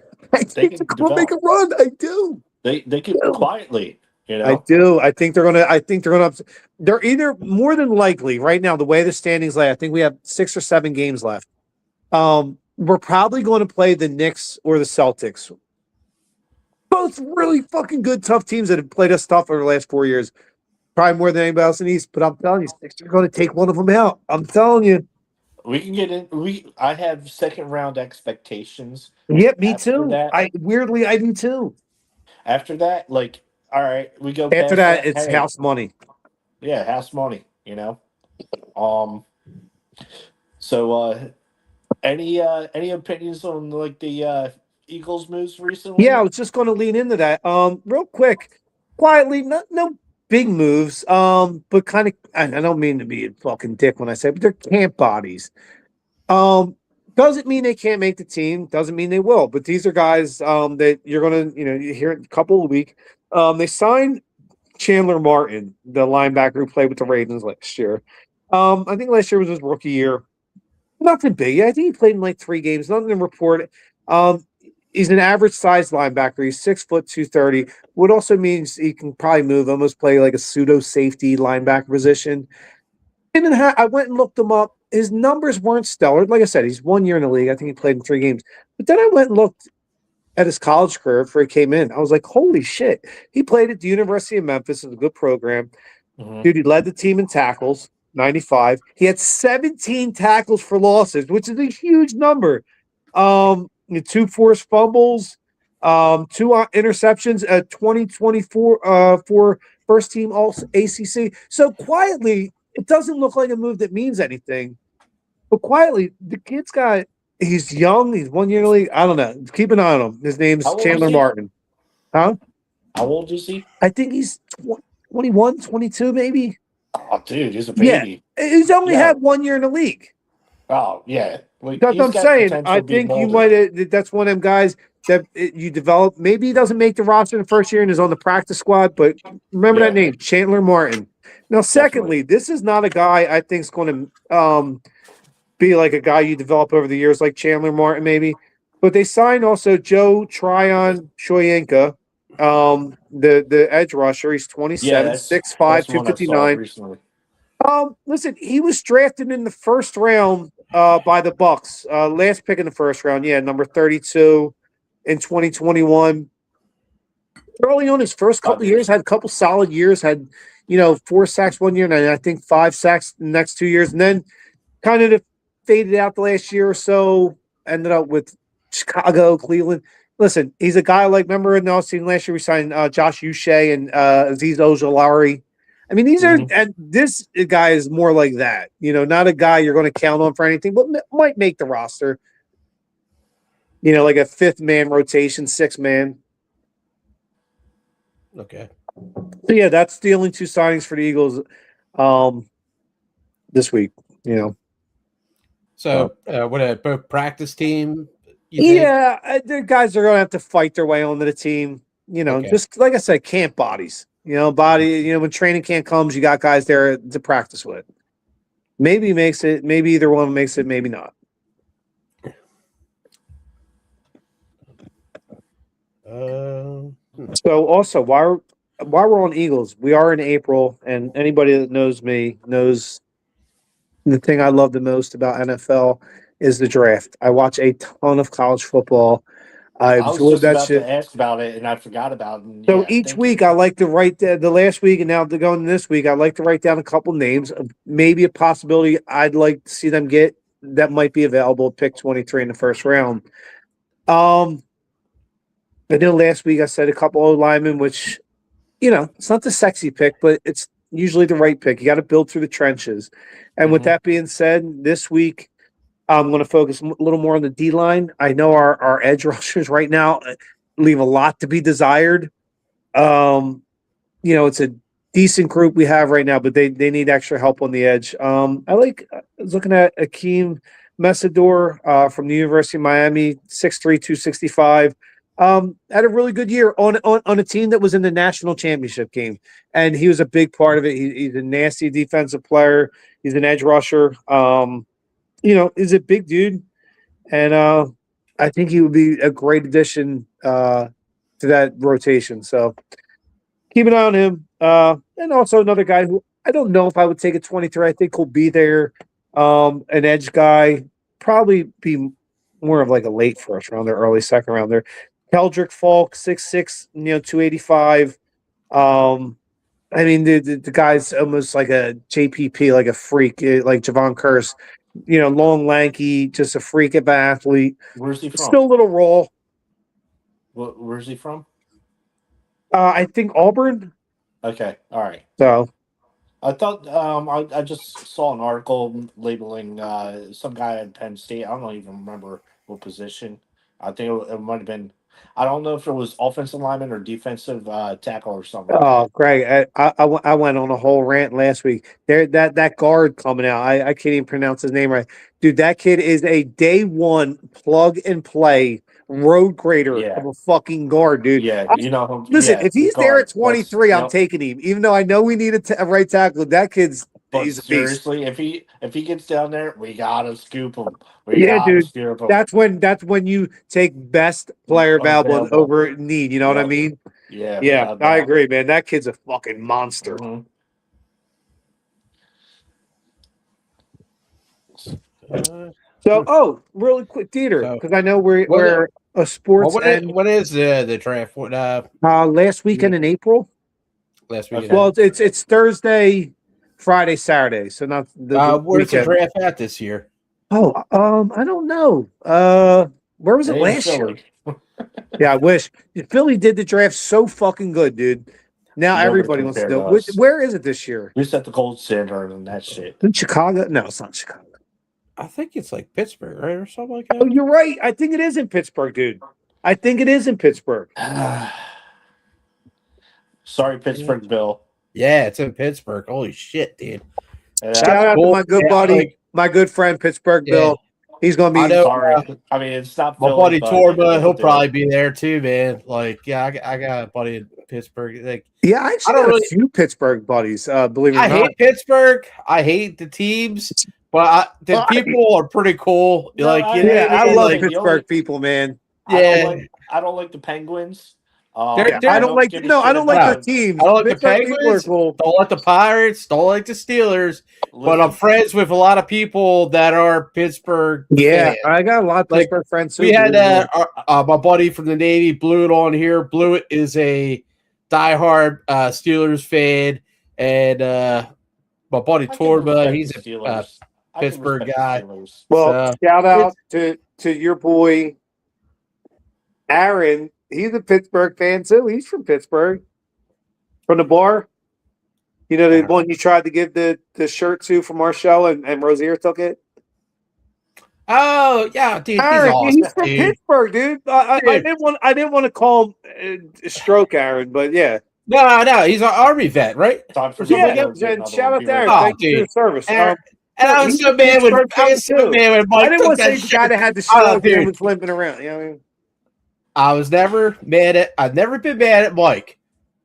they're gonna make a run. I do. They can quietly, you know. I do. I think they're gonna. They're either more than likely right now. The way the standings lay, I think we have 6 or 7 games left. We're probably going to play the Knicks or the Celtics. Both really fucking good, tough teams that have played us tough over the last 4 years. Probably more than anybody else in the East, but I'm telling you, Sixers are going to take one of them out. I'm telling you. We can get in. I have second round expectations. Yeah, me too. I do too. After that, like, all right, we go. After that, it's house money. Yeah, house money. You know. So, any opinions on like the Eagles moves recently? Yeah, I was just going to lean into that. Real quick, quietly, no big moves, but kind of, I don't mean to be a fucking dick when I say, but they're camp bodies. Doesn't mean they can't make the team. Doesn't mean they will. But these are guys that you're gonna, you hear it a couple of weeks. They signed Chandler Martin, the linebacker who played with the Ravens last year. I think last year was his rookie year. Nothing big. I think he played in like 3 games. Nothing to report. He's an average sized linebacker. He's 6 foot 230. What also means he can probably move, almost play like a pseudo safety linebacker position. And I went and looked him up. His numbers weren't stellar. Like I said, he's 1 year in the league. I think he played in 3 games. But then I went and looked at his college career before he came in. I was like, holy shit. He played at the University of Memphis. It's a good program. Mm-hmm. Dude, he led the team in tackles, 95. He had 17 tackles for losses, which is a huge number. 2 forced fumbles, 2 interceptions, 2024 for first team all ACC. So quietly, it doesn't look like a move that means anything. But quietly, the kid's he's young, he's 1 year in the league. I don't know. Keep an eye on him. His name's Chandler Martin. Huh? How old is he? I think he's 21, 22 maybe. Oh, dude, he's a baby. Yeah. He's only had 1 year in the league. Oh, yeah. That's what I'm saying. I think you might have. That's one of them guys that you develop. Maybe he doesn't make the roster in the first year and is on the practice squad, but remember that name, Chandler Martin. Now, secondly, this is not a guy I think is going to be like a guy you develop over the years, like Chandler Martin, maybe. But they signed also Joe Tryon Shoyinka, the edge rusher. He's 27, 6'5", 259. Listen, he was drafted in the first round by the Bucks. Last pick in the first round, number 32 in 2021. early on his first couple of years, had a couple solid years, had 4 sacks one year, and I think 5 sacks the next 2 years, and then kind of faded out the last year or so. Ended up with Chicago, Cleveland. Listen, he's a guy like, remember in the offseason last year we signed Josh Uche and Azeez Ojulari. I mean, these are, and this guy is more like that. Not a guy you're going to count on for anything, but might make the roster. Like a 5th man rotation, 6th man. Okay. So yeah, that's the only 2 signings for the Eagles this week. So what both practice team? You think? Yeah, the guys are going to have to fight their way onto the team. Just like I said, camp bodies. When training camp comes, you got guys there to practice with. Maybe makes it. Maybe either one makes it. Maybe not. So also, while we're on Eagles, we are in April, and anybody that knows me knows the thing I love the most about NFL is the draft. I watch a ton of college football. I was just about to ask about it, and I forgot about it. So each week, I like to write the last week, and now to go into this week, I like to write down a couple names of maybe a possibility I'd like to see them get that might be available. Pick 23 in the first round. I know last week I said a couple of linemen, which it's not the sexy pick, but it's usually the right pick. You got to build through the trenches. And with that being said, this week I'm going to focus a little more on the D line. I know our edge rushers right now leave a lot to be desired. It's a decent group we have right now, but they need extra help on the edge. I was looking at Akeem Messador from the University of Miami, 6'3", 265. Had a really good year on a team that was in the national championship game, and he was a big part of it. He's a nasty defensive player. He's an edge rusher. He's a big dude, and I think he would be a great addition to that rotation. So keep an eye on him. And also another guy who I don't know if I would take at 23. I think he'll be there. An edge guy, probably be more of like a late first rounder, early second rounder. Keldrick Falk, 6'6", 285. I mean, the guy's almost like a JPP, like a freak, like Javon Curse. Long, lanky, just a freak of an athlete. Where's he from? Still a little raw. Where's he from? I think Auburn. Okay, all right. So I thought I just saw an article labeling some guy at Penn State. I don't even remember what position. I think it might have been. I don't know if it was offensive lineman or defensive tackle or something. Oh, Greg, I went on a whole rant last week. That guard coming out, I can't even pronounce his name right. Dude, that kid is a day one plug and play road grader of a fucking guard, dude. Yeah, Listen, if he's there at 23, I'm taking him. Even though I know we need a right tackle, that kid's he's a beast. Seriously, if he gets down there, we gotta scoop him. Dude, that's when you take best player available over need. You know what I mean? Yeah, I agree, man. That kid's a fucking monster. So, really quick, DeeTer, because I know we're a sports. What is the draft? Last weekend in April. Last weekend. Well, it's Thursday, Friday, Saturday. So not the where's the draft at this year? Oh, I don't know. Where was it last year? Yeah, I wish. Philly did the draft so fucking good, dude. Now everybody wants to know. Where is it this year? We set the gold standard and that shit. In Chicago? No, it's not Chicago. I think it's like Pittsburgh, right, or something like that. Oh, you're right. I think it is in Pittsburgh, dude. I think it is in Pittsburgh. Sorry, Pittsburgh Bill. Yeah, it's in Pittsburgh. Holy shit, dude. Shout out to my good buddy, my good friend, Pittsburgh Bill. He's going to be sorry. I mean, it's not my buddy Torba. He'll probably be there too, man. Like, yeah, I got a buddy in Pittsburgh. Like, yeah, I actually got a few Pittsburgh buddies. Believe it or not, I hate Pittsburgh. I hate the teams, but the people are pretty cool. No, I love Pittsburgh people, man. Yeah, I don't like the Penguins. I don't like their teams. I don't like the Penguins. Cool. Don't like the Pirates. Don't like the Steelers. But I'm friends with a lot of people that are Pittsburgh. Yeah, fans. I got a lot of Pittsburgh friends. We had my buddy from the Navy, Blewett, on here. Blewett is a diehard Steelers fan, and my buddy Torba, he's a Pittsburgh guy. Well, shout out to your boy Aaron. He's a Pittsburgh fan too. He's from Pittsburgh, from the bar. You know, the one you tried to give the shirt to from our show, and Rozier took it. Oh yeah, dude, Aaron, he's from Pittsburgh, dude. I didn't want to call him Stroke Aaron, but yeah. No, he's an Army vet, right? And shout out to Aaron. Thank you for your service. And I was so mad when Mike I didn't want to say the guy that had the stroke and was limping around. You know what I mean? I've never been mad at Mike,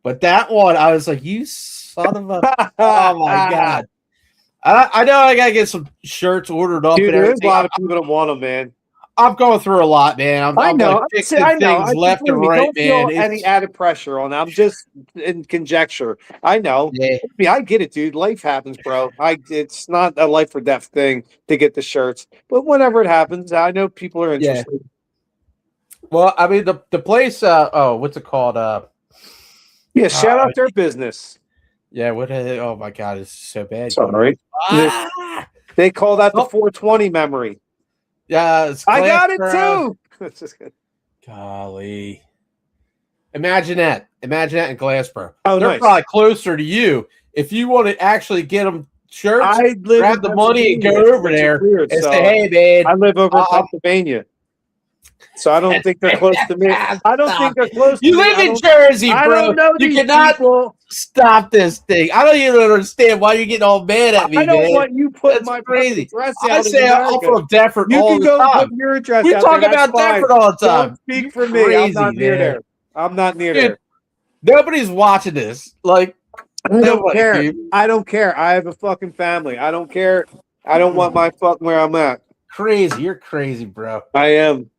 but that one I was like, you son of a oh my god. I know I gotta get some shirts ordered up. Dude, there's a lot of people that want them, man. I'm going through a lot, man. I know. Things left and right, don't feel any added pressure on. I'm just in conjecture. I know. Yeah, I get it, dude. Life happens, bro. It's not a life or death thing to get the shirts, but whenever it happens, I know people are interested. Yeah. Well, I mean the place. What's it called? Shout out their business. Yeah. Oh my god, it's so bad. Sorry. They call that the 420 memory. Yeah, I got it too. That's just good. Golly. Imagine that in Glassboro. Oh, they're nice. Probably closer to you. If you want to actually get them shirts, grab the money and go over there and say, "Hey, man, I live over in Pennsylvania." So I don't think they're close to me. I don't think they're close to me. You live in Jersey, bro. I don't know you cannot stop this thing. I don't even understand why you're getting all mad at me, man. I don't want you put my crazy address out. I say I'm from Deptford all the time. You can go put your address we out. talk about Deptford all the time. Don't speak for me. I'm not near there. I'm not near there. Nobody's watching this. Like, I don't care. Dude. I don't care. I have a fucking family. I don't care. I don't want my fucking where I'm at. Crazy. You're crazy, bro. I am.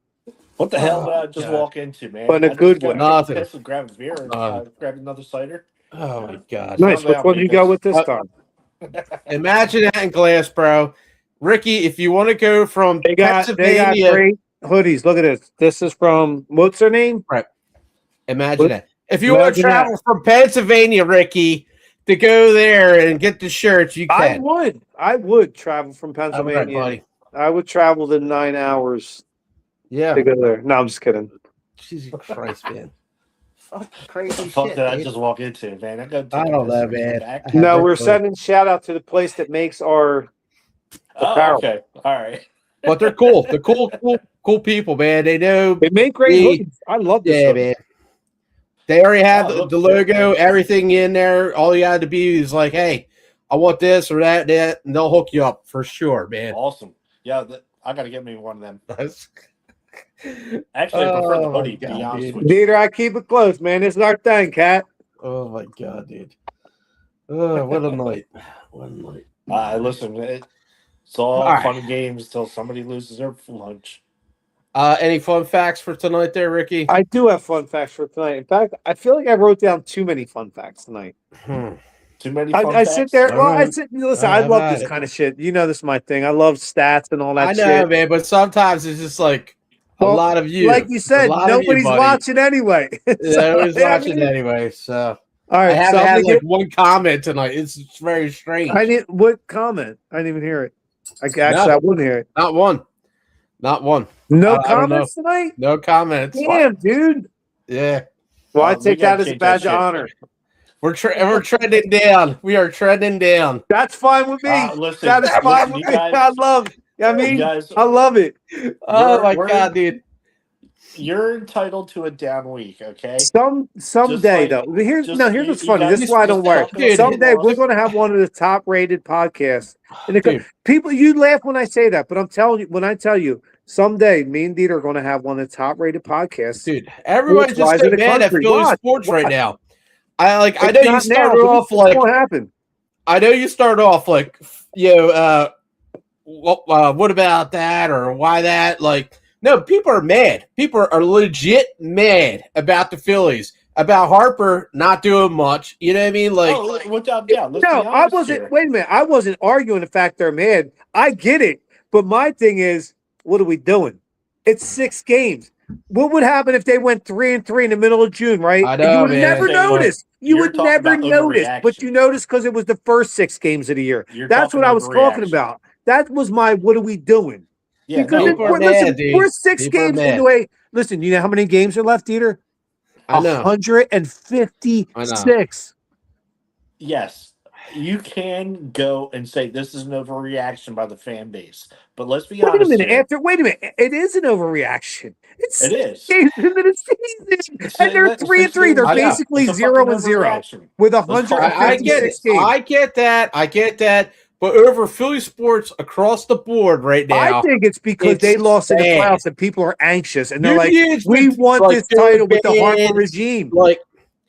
What the hell did I just walk into, man? But in a good way. Nothing. Grab a beer and grab another cider. Oh my god! Nice. Which one you go with this time? Imagine that in Glassboro, Ricky. If you want to go from Pennsylvania, they got great hoodies. Look at this. This is from what's her name? Right. Imagine that. If you want to travel from Pennsylvania, Ricky, to go there and get the shirts, you can. I would travel from Pennsylvania. Right, buddy. I would travel the 9 hours. Yeah. To go there. No, I'm just kidding. Jesus Christ, man. Fucking crazy shit. What did I just walk into, man? I don't know, man. No, we're sending shout out to the place that makes our apparel. Okay. All right. But they're cool. They're cool people, man. They know. They make great hoodies. I love this. Yeah, man. They already have the logo, everything in there. All you got to be is like, hey, I want this or that, and they'll hook you up for sure, man. Awesome. Yeah, I got to get me one of them. Actually, I prefer the hoodie, to be honest with you. DeeTer, I keep it close, man. This is our thing, Cat. Oh, my God, dude. Oh, what a night. What a night. Listen, it's all fun and games until somebody loses their lunch. Any fun facts for tonight there, Ricky? I do have fun facts for tonight. In fact, I feel like I wrote down too many fun facts tonight. Too many fun facts? I sit there. Listen, I love this kind of shit. You know this is my thing. I love stats and all that shit. I know, man, but sometimes it's just like a lot of you. Like you said, nobody's watching anyway. Nobody's watching anyway, so. All right, I haven't had like one comment tonight. It's very strange. What comment? I didn't even hear it. I wouldn't hear it. Not one. No comments tonight? No comments. Damn, dude. Yeah. Well, I take that as a badge of honor. We're trending down. We are trending down. That's fine with me. Listen, that is fine with me. I love it. I love it. Oh my God, dude. You're entitled to a down week, okay? Someday though. Here's what's funny. This is why I don't work. Someday we're going to have one of the top-rated podcasts. And people, you laugh when I say that, but I'm telling you, when I tell you, someday me and DeeTer are going to have one of the top-rated podcasts. Dude, everybody's just so mad at Philly sports right now. I know you started off like what happened. I know you started off like what about that or why that? Like, no, people are mad. People are legit mad about the Phillies, about Harper not doing much. You know what I mean? Like, I wasn't. Here. Wait a minute. I wasn't arguing the fact they're mad. I get it, but my thing is, what are we doing? It's 6 games. What would happen if they went 3-3 in the middle of June, right? I know, you would man. never notice. You You're would talking never about notice, but overreaction. you noticed because it was the first 6 games of the year. You're That's what talking I was talking overreaction. about. That was my what are we doing? Yeah, Because no, People are we're, mad, listen, dude. we're 6 People are games mad. into a listen, you know how many games are left, DeeTer? I know. 156. yes, you can go and say this is an overreaction by the fan base, but let's be honest. Wait a minute. It is an overreaction. It's It 6 is. games into the season, and they're 3-3. They're I know. basically It's a 0-0 fucking with Let's call it I get it. 156 games. I get that. But over Philly sports across the board right now, I think it's because they it's lost in the sad. playoffs and people are anxious and they're like, Unions we with, want like, this title with the Fans, Harper regime. like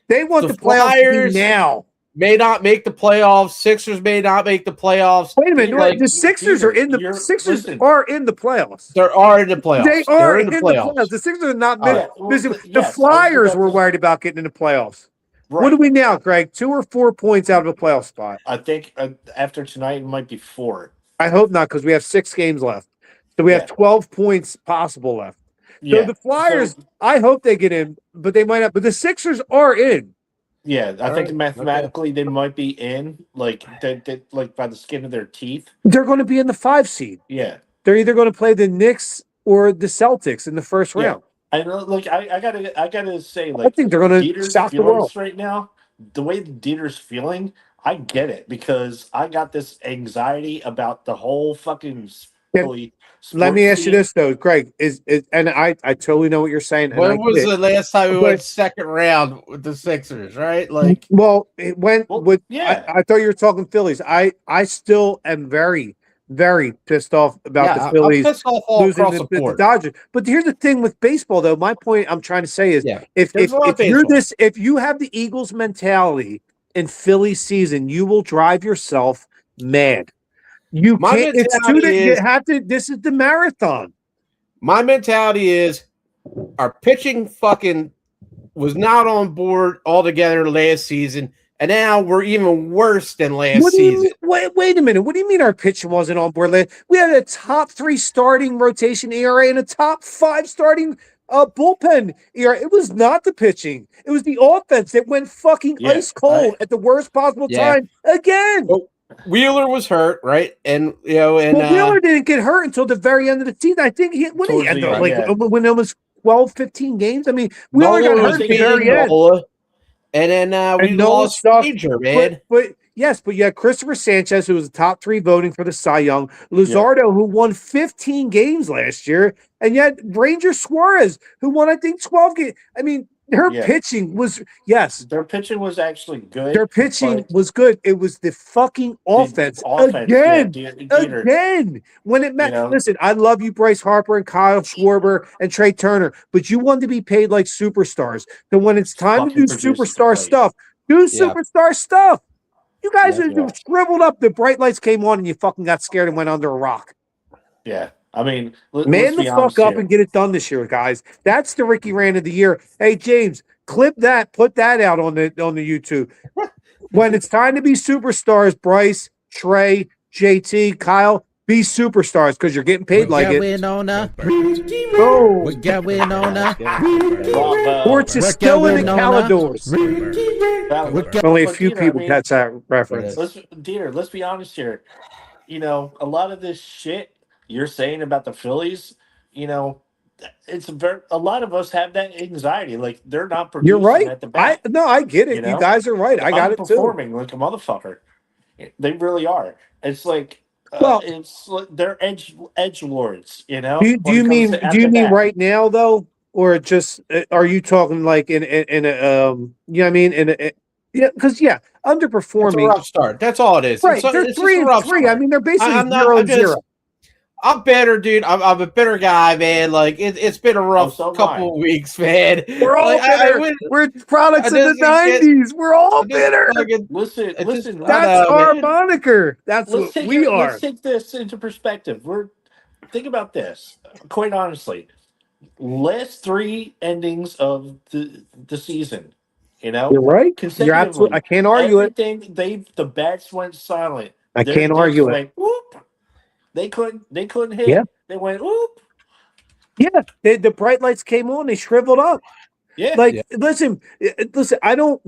They want the the playoffs to Flyers be now. may not make the playoffs. Sixers may not make the playoffs. Wait a minute. Like, The Sixers are in the are in the playoffs. They are in the playoffs. They are They're in the playoffs. The Sixers are not All missing. right. Listen, the Yes, Flyers were this- worried about getting in the playoffs. Right. What do we now, Greg? 2 or 4 points out of a playoff spot? I think after tonight it might be 4. I hope not, because we have 6 games left. So we have 12 points possible left. So the Flyers, I hope they get in, but they might not. But the Sixers are in. Yeah, I think right. mathematically they might be in, like they like by the skin of their teeth. They're going to be in the 5 seed. Yeah, They're either going to play the Knicks or the Celtics in the first round. and look, I gotta say, I like, think they're going to DeeTer's shock the world. feelings right now. The way DeeTer's feeling, I get it because I got this anxiety about the whole fucking Philly. Let me ask you scene. this though, Greg. Is and I totally know what you're saying. And I When was get it. the last time we But- went second round with the Sixers? Right, like Well, it went Well, with. yeah. I thought you were talking Phillies. I still am very, very pissed off about the Phillies I'm pissed off all losing across the the board. Dodgers. But here's the thing with baseball, though. My point I'm trying to say is, Yeah. if There's a lot of you're baseball. if you have the Eagles mentality in Philly season, you will drive yourself mad. You My can't. It's too. mentality You is- have to. This is the marathon. My mentality is our pitching fucking was not on board altogether last season, and now we're even worse than last What do you season. mean? Wait a minute. What do you mean our pitching wasn't on board? We had a top 3 starting rotation ERA and a top 5 starting bullpen ERA. It was not the pitching. It was the offense that went fucking Yeah, ice cold at the worst possible Yeah. time again. Oh, Wheeler was hurt, right? And Well, Wheeler didn't get hurt until the very end of the season. I think he when he Towards ended the up, end, like yeah. when it was 12, 15 games. I mean, Wheeler Nola got was hurt at the beating very end. Nola, and then we And Nola lost sucked, Major, man. But yes, but you had Christopher Sanchez, who was the top 3 voting for the Cy Young, Luzardo, who won 15 games last year, and yet Ranger Suarez, who won, I think, 12 games. I mean, her pitching was Their pitching was actually good. Their pitching but was good. It was the fucking offense, again. Again, when it meant, You know? listen, I love you, Bryce Harper and Kyle Schwarber and Trey Turner, but you want to be paid like superstars. So when it's time to do Fucking produce superstar the stuff, do Yeah. superstar stuff. You guys Yeah. are shriveled up. The bright lights came on and you fucking got scared and went under a rock. Yeah, I mean, Man the fuck up and get it done this year, guys. That's the Ricky Rant of the year. Hey, James, clip that, put that out on the YouTube. When it's time to be superstars, Bryce, Trey, JT, Kyle, be superstars because you're getting paid like it. Oh, We got win on a Sports is still in the calendars. Only a few people catch that reference. Let's be honest here. You know, a lot of this shit you're saying about the Phillies, you know, a lot of us have that anxiety. Like they're not producing You're right. at the bat. I get it. You know? You guys are right. I got it too. Performing like a motherfucker. They really are. It's like Well- it's like they're edge lords, you know. Do you mean right now though, or just are you talking like in a you know what I mean yeah, because It's a underperforming, rough start. That's all it is. right? It's They're just a 3-3. rough I start. mean, they're basically I'm not- 0-0. I'm better, dude. I'm a bitter guy, man. Like it's been a rough so am couple of weeks, man. We're all Like, I bitter. went- We're products I of the just get- 90s. We're all I just bitter. fucking- Listen, It's listen. just- That's know, our man. moniker. That's what we are. Let's take this into perspective. Think about this. Quite honestly, last 3 endings of the season. You know, You're right. You're consecutively, absolutely. I can't argue it. everything, the bats went silent. I Their can't discs argue it. went, whoop. They couldn't hit. Yeah. They went whoop. Yeah, the bright lights came on. They shriveled up. Yeah. Like, listen. I don't,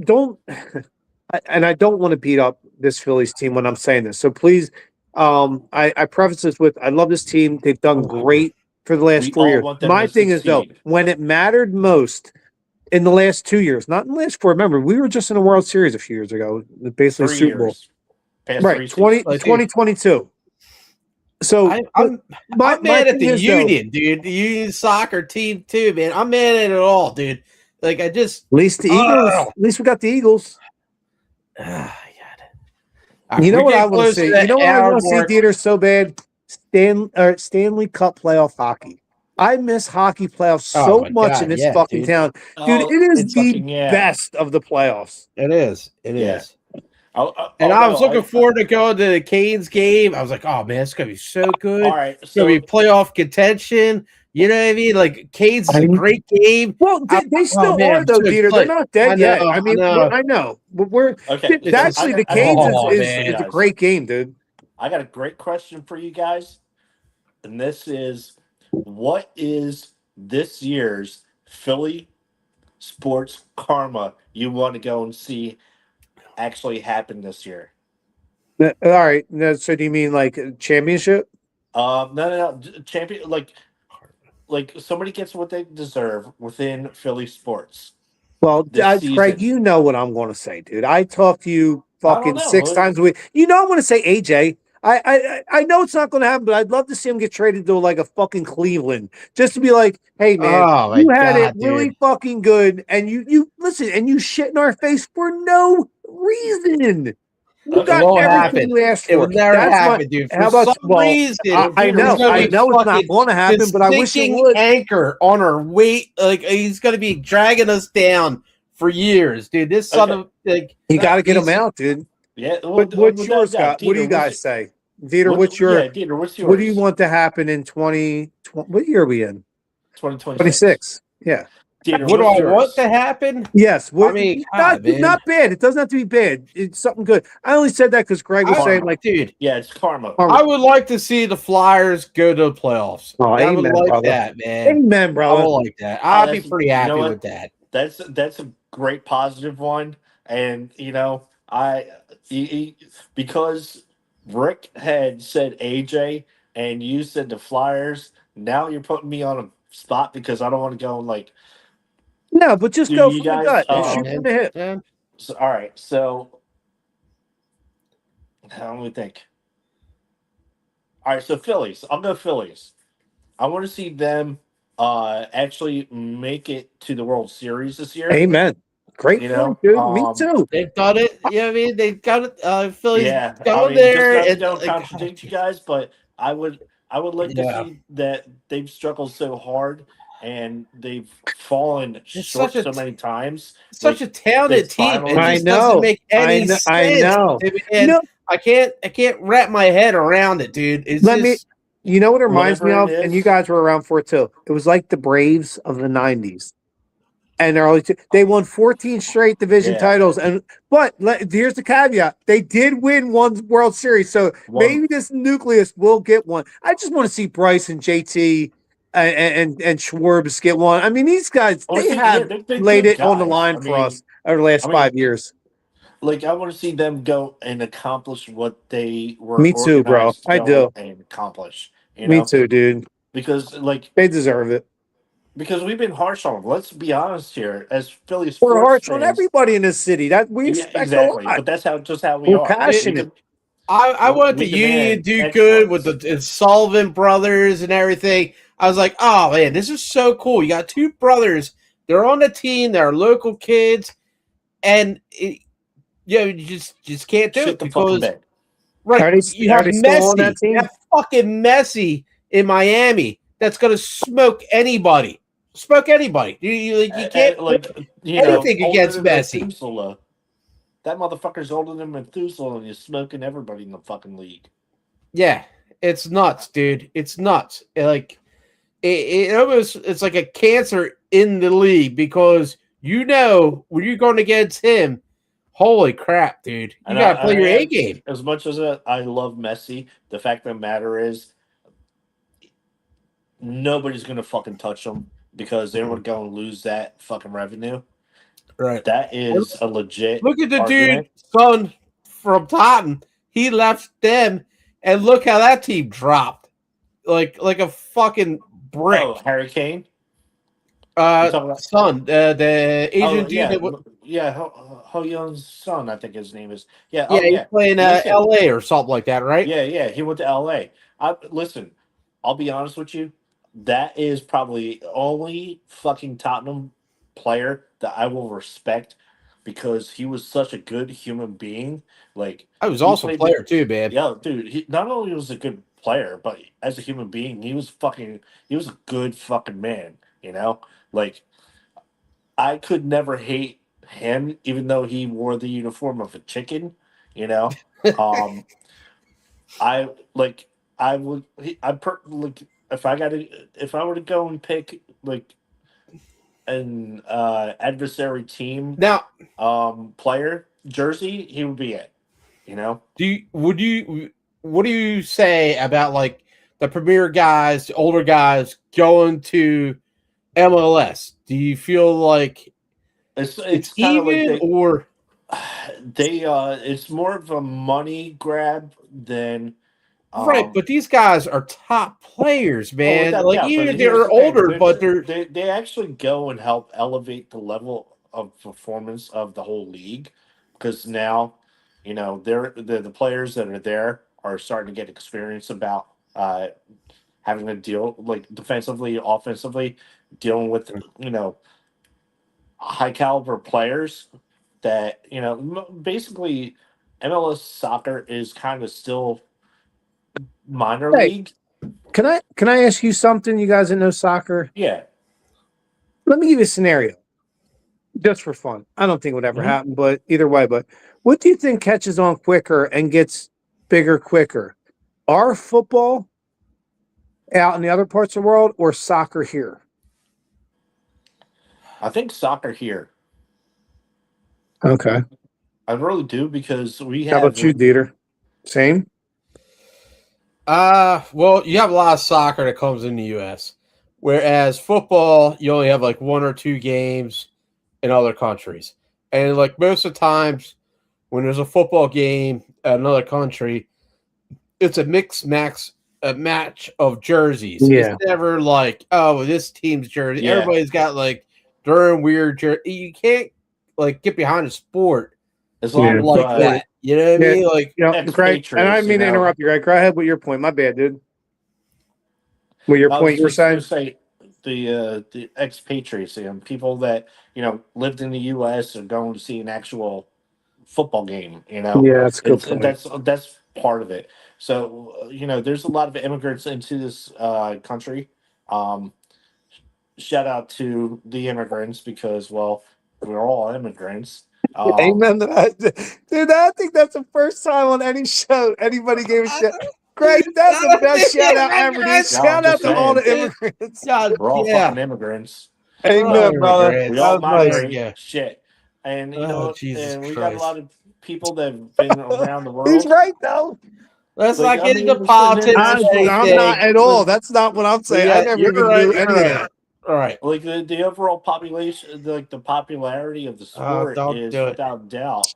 and I don't want to beat up this Phillies team when I'm saying this. So please, I preface this with I love this team. They've done great for the last We 4 all years. want them My to thing is though, succeed. when it mattered most in the last 2 years, not in the last four. Remember, we were just in a World Series a few years ago, basically 3 Super Bowl. years. Past Right, 3 20, seasons. 2022. So I'm my mad at thing the is, though, union, dude. The union soccer team too, man. I'm mad at it all, dude. Like I just at least the Eagles. At least we got the Eagles. You know what I want to see? You know what I want to see, DeeTer, so bad? Stanley Cup playoff hockey. I miss hockey playoffs so much in this fucking town. Dude, it is the best of the playoffs. It is. It is. And I was looking forward to going to the Canes game. I was like, oh, man, it's going to be so good. All right. It's going to be playoff contention. You know what I mean? Like, Canes is a great game. Well, they still are, though, DeeTer. They're not dead yet. I mean, I know. But actually, the Canes is a great game, dude. I got a great question for you guys. And this is, what is this year's Philly sports karma you want to go and see actually happen this year? All right. So do you mean like championship? No. Champion, like somebody gets what they deserve within Philly sports. Well, Craig, you know what I'm going to say, dude. I talk to you fucking 6 times a week. You know I'm going to say AJ. I know it's not going to happen, but I'd love to see him get traded to like a fucking Cleveland, just to be like, hey man, you had it really fucking good, and you listen, and you shit in our face for no reason. You got everything you asked for. It would never happen, dude. For some reason, I know it's not going to happen, but I wish it would. Anchor on our weight, like he's going to be dragging us down for years, dude. This son of like, you got to get him out, dude. Yeah. What's yours, Scott? What do you guys say? DeeTer, what's yours? What do you want to happen in 2020? What year are we in? 2026. Yeah. DeeTer, what do I want to happen? Yes. I mean, not bad. It doesn't have to be bad. It's something good. I only said that because Greg was saying, like, dude. Yeah, it's karma. I would like to see the Flyers go to the playoffs. I would like that, man. Amen, brother. I would like that. I'd be pretty happy with that. That's a great positive one, and because Rick had said AJ and you said the Flyers. Now you're putting me on a spot because I don't want to go and like. No, but just go for the gut. Shoot from the hip. Yeah. So, all right, so let me think. All right, so Phillies. I'll go Phillies. I want to see them actually make it to the World Series this year. Amen. Great point, dude. Me too. They've done it. You know what I mean? They've got it. Phillies go there. I don't contradict you guys, but I would like to see that they've struggled so hard and they've fallen short so many times. Such a talented team. It just doesn't make any sense. I know. And I can't wrap my head around it, dude. You know what it reminds me of? And you guys were around for it too. It was like the Braves of the 90s. And they won 14 straight division titles. But here's the caveat: they did win one World Series, so maybe this nucleus will get one. I just want to see Bryce and JT and Schwarbs get one. I mean, these guys they have laid it on the line for us over the last 5 years. Like I want to see them go and accomplish what they were. Me too, bro. I do. And accomplish. Me too, dude. Because they deserve it. Because we've been harsh on them. Let's be honest here. As Phillies, we're harsh on everybody in this city. That we expect a lot. But that's how we are. Passionate. I wanted the Union to do good with the Sullivan brothers and everything. I was like, oh man, this is so cool. You got two brothers. They're on the team. They're local kids, and you just can't do it because you have Messi. You have fucking Messi in Miami. That's gonna smoke anybody. You can't anything against Messi. That motherfucker's older than Methuselah and he's smoking everybody in the fucking league. Yeah, it's nuts, dude. It's nuts. Like it almost it's like a cancer in the league because when you're going against him, holy crap, dude. You gotta play your A game. As much as I love Messi, the fact of the matter is nobody's gonna fucking touch them because they were going to lose that fucking revenue. Right. That is a legit. Look at the argument. dude, son from Tottenham. He left them, and look how that team dropped, like a fucking brick. Oh, Harry Kane. About... Son, the Asian dude. yeah, That yeah, Ho Young's son, I think his name is. Yeah, yeah, he's playing L.A. or something like that, right? Yeah, he went to L.A. Listen, I'll be honest with you. That is probably the only fucking Tottenham player that I will respect because he was such a good human being. Like I was also a player too, man. Yeah, dude. He not only was a good player, but as a human being, he was a good fucking man. You know, like I could never hate him, even though he wore the uniform of a chicken. You know, I like I would like if I were to go and pick like an adversary team Now, player jersey, he would be it. You know, what do you say about like the premier guys, the older guys going to MLS? Do you feel like it's even kind of like or they it's more of a money grab than right? But these guys are top players, man. Like doubt, even if they're older, but they actually go and help elevate the level of performance of the whole league because now you know the players that are there are starting to get experience about having to deal like defensively, offensively, dealing with you know high caliber players that you know basically MLS soccer is kind of still minor league. Can I ask you something? You guys that know soccer? Yeah. Let me give you a scenario, just for fun. I don't think it would ever happen, but either way. But what do you think catches on quicker and gets bigger quicker? Our football out in the other parts of the world, or soccer here? I think soccer here. Okay. I really do because we have. How about you, DeeTer? Same. Well, you have a lot of soccer that comes in the U.S., whereas football, you only have like one or two games in other countries, and like most of the times when there's a football game in another country, it's a match of jerseys. Yeah. It's never like, oh, this team's jersey. Yeah. Everybody's got like their own weird jersey. You can't like get behind a sport As long like that. You know what I mean? Like, Greg, and I didn't mean to interrupt you, Greg. Go ahead with your point. My bad, dude. What your point you were saying? Say the expatriates and people that you know lived in the U.S. are going to see an actual football game. You know, Yeah, that's a good point. That's part of it. So you know, there's a lot of immigrants into this country. Shout out to the immigrants because well, we're all immigrants. Amen to that. Dude, I think that's the first time on any show anybody gave a shit. Greg, that's the best shout out ever. Dude. Shout out to all the immigrants. We're all fucking immigrants. Amen, brother. We all migrate. Nice. Shit. And you know, and we Christ. got a lot of people that have been around the world. He's right though. Let's not get into politics. I'm not at all. That's not what I'm saying. I never even knew any of that. All right. Like the overall population, like the popularity of the sport is without doubt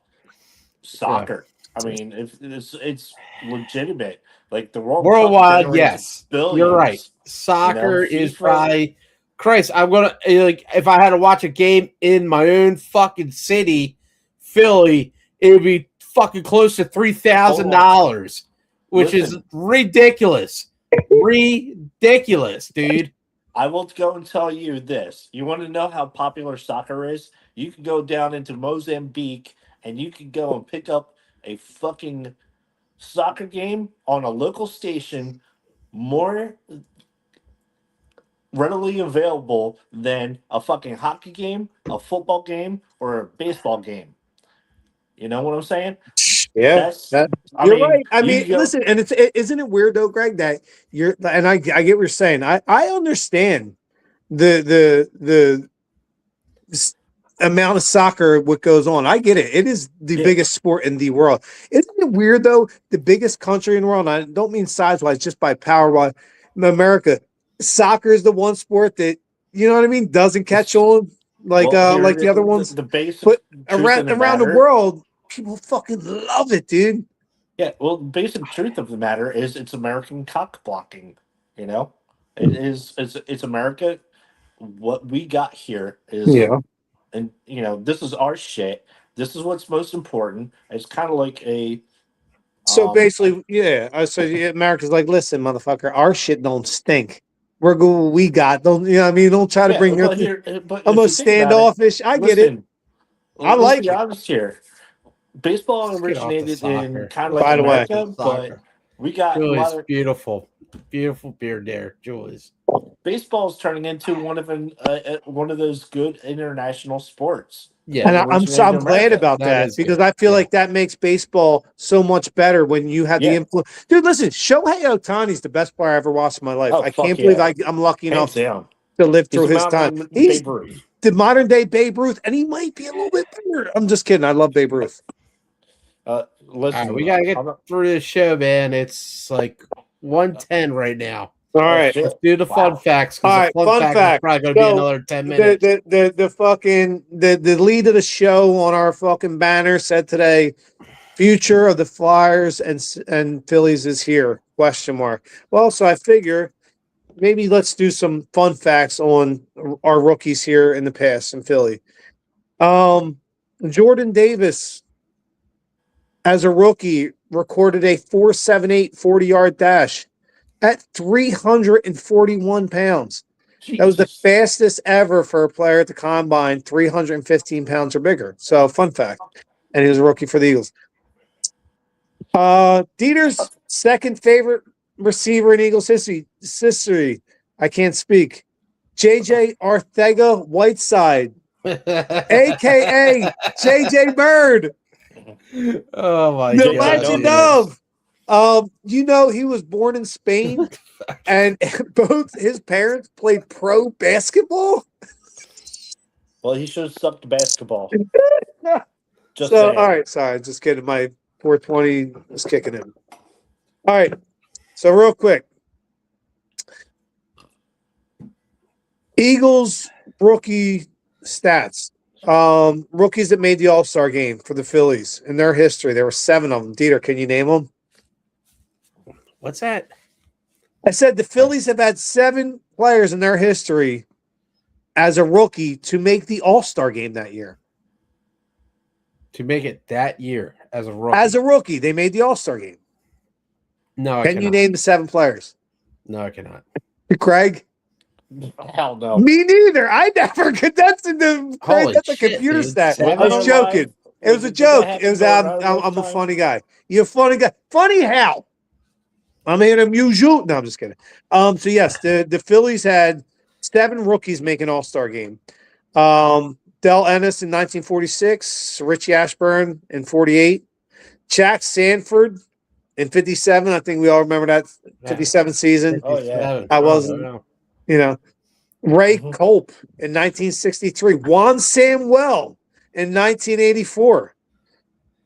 soccer. Yeah. I mean, if it's legitimate. Like the worldwide, yes, billions, you're right. Soccer is probably Christ. I'm gonna like if I had to watch a game in my own fucking city, Philly, it would be fucking close to $3,000, which is ridiculous. Ridiculous, dude. I will go and tell you this. You want to know how popular soccer is? You can go down into Mozambique and you can go and pick up a fucking soccer game on a local station more readily available than a fucking hockey game, a football game, or a baseball game. You know what I'm saying? Yeah, you're right. I mean, listen, and isn't it weird though, Greg, that you're and I get what you're saying. I understand the amount of soccer what goes on. I get it. It is the biggest sport in the world. Isn't it weird though? The biggest country in the world. And I don't mean size wise, just by power wise. America, soccer is the one sport that, you know what I mean, doesn't catch on like the other ones. The basic but truth around the world, people fucking love it, dude. Yeah, well, the basic truth of the matter is it's American cock blocking. You know, it's America. What we got here is and this is our shit. This is what's most important. It's kind of like a. So basically, America's like, listen, motherfucker, our shit don't stink. We're good. We got. Don't you know what I mean? Don't try to bring your almost standoffish. I get it. I like it. Let's be honest here. Baseball originated in kind of like By the way, America, but we got a lot of beautiful beard there, Julie's. Baseball is turning into one of those good international sports. Yeah, and I'm glad about that because I feel like that makes baseball so much better when you have the influence. Dude, listen, Shohei Ohtani's the best player I ever watched in my life. I can't believe I'm lucky enough to live through his time. He's the modern day Babe Ruth, and he might be a little bit better. I'm just kidding. I love Babe Ruth. Listen, we gotta get through this show, man. It's like 1:10 right now. All right, let's do the fun facts. All right, fun fact. Is probably gonna be another 10 minutes. The lead of the show on our fucking banner said today, "Future of the Flyers and Phillies is here?" ? Well, so I figure maybe let's do some fun facts on our rookies here in the past in Philly. Jordan Davis, as a rookie, recorded a 4.78 40-yard dash at 341 pounds. Jesus. That was the fastest ever for a player at the combine, 315 pounds or bigger. So, fun fact. And he was a rookie for the Eagles. DeeTer's second favorite receiver in Eagles history. I can't speak. JJ Arcega-Whiteside, a.k.a. JJ Bird. Oh, my God. The legend of. He was born in Spain, and both his parents played pro basketball. Well, he should have sucked basketball. All right, sorry, just kidding. My 420 is kicking in. All right, so real quick, Eagles rookie stats. Rookies that made the All-Star game for the Phillies in their history. There were 7 of them. DeeTer, can you name them? What's that? I said the Phillies have had 7 players in their history as a rookie to make the All-Star game that year. To make it that year as a rookie. As a rookie, they made the All-Star game. No, I cannot. Can you name the 7 players? No, I cannot. Craig? Hell no. Me neither. I never could. That's a computer stat. I was joking. It was a joke. It was I'm a funny guy. You're a funny guy. Funny how? I'm here to amuse you. No, I'm just kidding. So yes, the Phillies had 7 rookies make an All-Star game. Del Ennis in 1946, Richie Ashburn in 48, Jack Sanford in 57. I think we all remember that 57 season. Oh yeah, I wasn't. Ray Culp in 1963, Juan Samuel in 1984.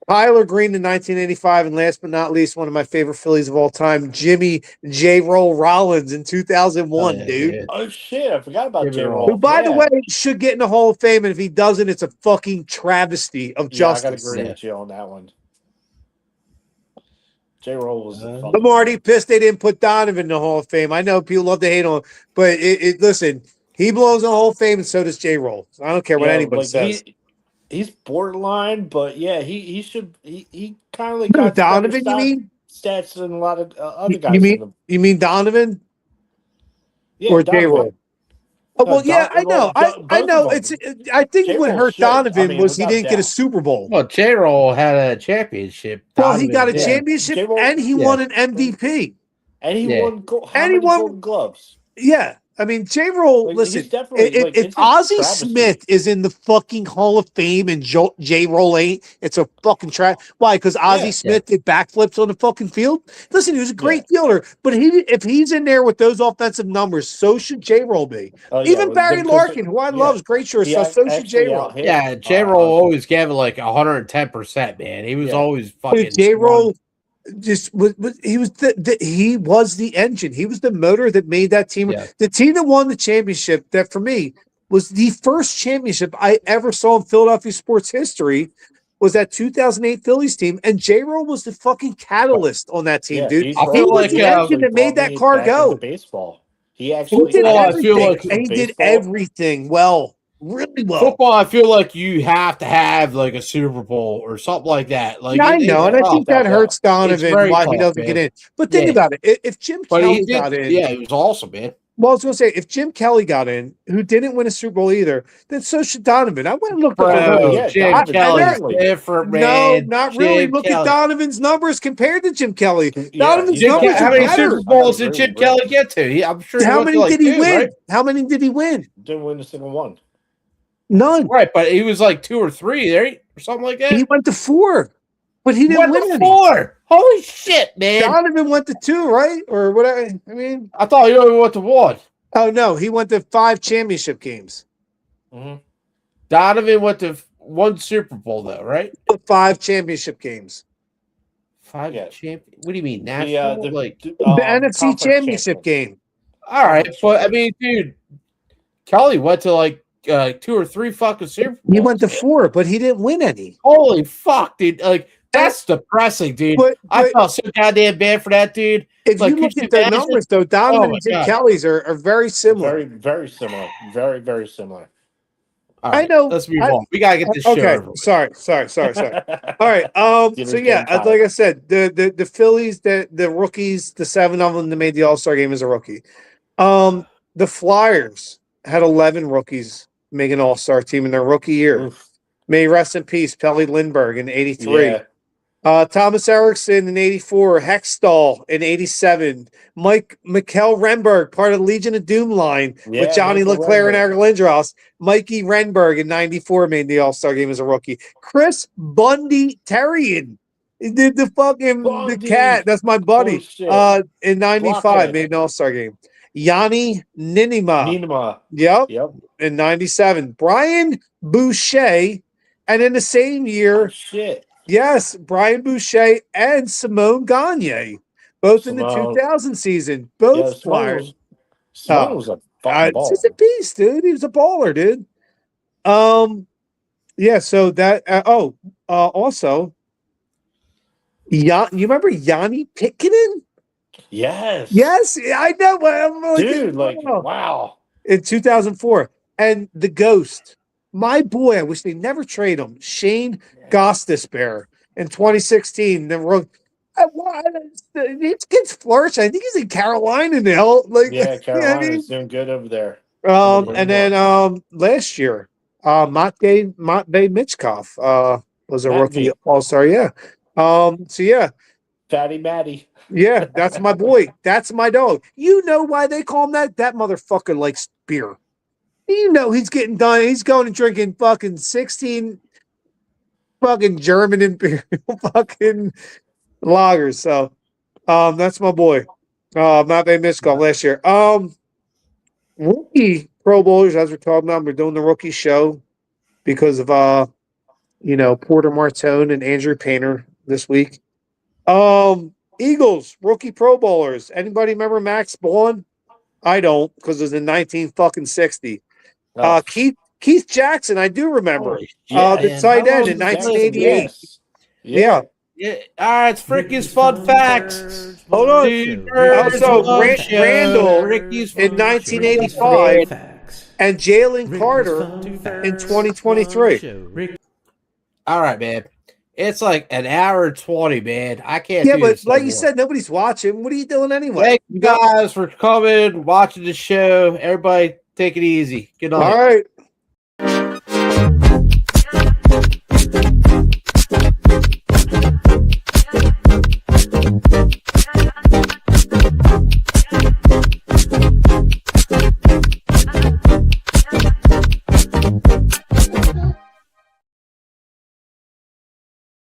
Tyler Green in 1985, and last but not least, one of my favorite Phillies of all time, Jimmy J. Roll Rollins in 2001, dude. Yeah. Oh, shit, I forgot about J. Roll. Who, by the way, should get in the Hall of Fame, and if he doesn't, it's a fucking travesty of justice. I gotta agree with you on that one. J. Roll was I'm already pissed they didn't put Donovan in the Hall of Fame. I know people love to hate on him, but listen, he belongs in the Hall of Fame, and so does J. Roll. I don't care what anybody says. He's borderline, but yeah, he should. He kind of like got Donovan. You mean stats than a lot of other guys. You mean Donovan? Yeah, or J. Roll? Oh, well, yeah, I know. I know. I think what hurt Donovan was he didn't get a Super Bowl. Well, J. Roll had a championship. Well, he got a championship, and he won an MVP, and he won Golden Gloves. Yeah. I mean, J. Roll, listen, if Ozzie Smith is in the fucking Hall of Fame and J. Roll ain't, it's a fucking trap. Why? Because Ozzie Smith did backflips on the fucking field? Listen, he was a great fielder, but if he's in there with those offensive numbers, so should J. Roll be. Even Barry Larkin, who I love, is great short, so should J. Roll. Yeah, J. Roll always gave it like 110%, man. He was always fucking. J. Roll, he was the engine. He was the motor that made that team. Yeah. The team that won the championship, that for me was the first championship I ever saw in Philadelphia sports history, was that 2008 Phillies team, and J-Roll was the fucking catalyst on that team, dude. I feel like the engine that made that car go. Baseball. He He did everything. like he did everything well. Really well. Football, I feel like you have to have like a Super Bowl or something like that. Like, I know, and I think that hurts Donovan why he doesn't get in. But think about it: if Jim Kelly got in, it was awesome, man. Well, I was going to say, if Jim Kelly got in, who didn't win a Super Bowl either, then so should Donovan. I went and looked up Jim Kelly's different, man. No, not really. Look at Donovan's numbers compared to Jim Kelly. Donovan's numbers how many Super Bowls did Jim Kelly get to? I'm sure. How many did he win? Right? How many did he win? Didn't win a single one. None. Right, but he was like 2 or 3, right? Or something like that. He went to 4, but he didn't win any. 4. Holy shit, man! Donovan went to 2, right? Or whatever. I mean, I thought he only went to 1. Oh no, he went to 5 championship games. Mm-hmm. Donovan went to 1 Super Bowl, though, right? 5 championship games. 5 champion? What do you mean? National? The NFC championship game. All right, but I mean, dude, Kelly went to like 2 or 3 fucking Super Bowls. He went to 4, but he didn't win any. Holy fuck, dude! Like that's depressing, dude. But I felt so goddamn bad for that dude. If you look at their numbers, though, Donovan and Jim Kelly's are very similar. Very, very similar. Very, very similar. Right, I know. Let's move on. We gotta get this show over. Sorry. All right. So yeah, like I said, the Phillies, the rookies, the 7 of them that made the All-Star game as a rookie. The Flyers had 11 rookies make an All-Star team in their rookie year. Oof. May rest in peace, Pelle Lindbergh in '83. Yeah. Thomas Erickson in '84, Hextall in '87, Mikael Renberg, part of the Legion of Doom line with Johnny Leclerc and Eric Lindros. Mikey Renberg in '94 made the All-Star game as a rookie. Chris Bundy Terrian, he did the cat. That's my buddy. In '95 made an All-Star game. Yanni Ninima. Yep. In '97. Brian Boucher, and in the same year. Yes, Brian Boucher and Simone Gagne, both in the 2000 season. Both Flyers. Simone was a fucking baller. He's a beast, dude. He was a baller, dude. Yeah, so that also, you remember Yanni Pitkinen? Yes, I know. Dude, wow. In 2004. And the Ghost, my boy, I wish they never trade him, Shane Gostisbehere in 2016. These kids flourish. I think he's in Carolina now. Carolina's doing good over there. And then last year, Matvey Michkov was a rookie All-Star. Yeah. So yeah. Fatty Matty. Yeah, that's my boy. That's my dog. You know why they call him that? That motherfucker likes beer. You know he's getting done. He's going and drinking fucking 16 fucking German Imperial fucking lagers. So that's my boy. Matvey Michkov last year. Rookie Pro Bowlers, as we're talking about, we're doing the rookie show because of Porter Martone and Andrew Painter this week. Eagles, rookie Pro Bowlers. Anybody remember Max Bourne? I don't, because it was in 1960. Keith Jackson, I do remember. The tight end in 1988. Yeah. All right, it's Fricky's fun facts. Hold on. Also, Randall in 1985 and Jalen Carter in 2023. All right, man. It's like an hour and 20, man. I can't. Yeah, but like you said, nobody's watching. What are you doing anyway? Thank you guys for coming, watching the show. Everybody, take it easy. Good night. All right.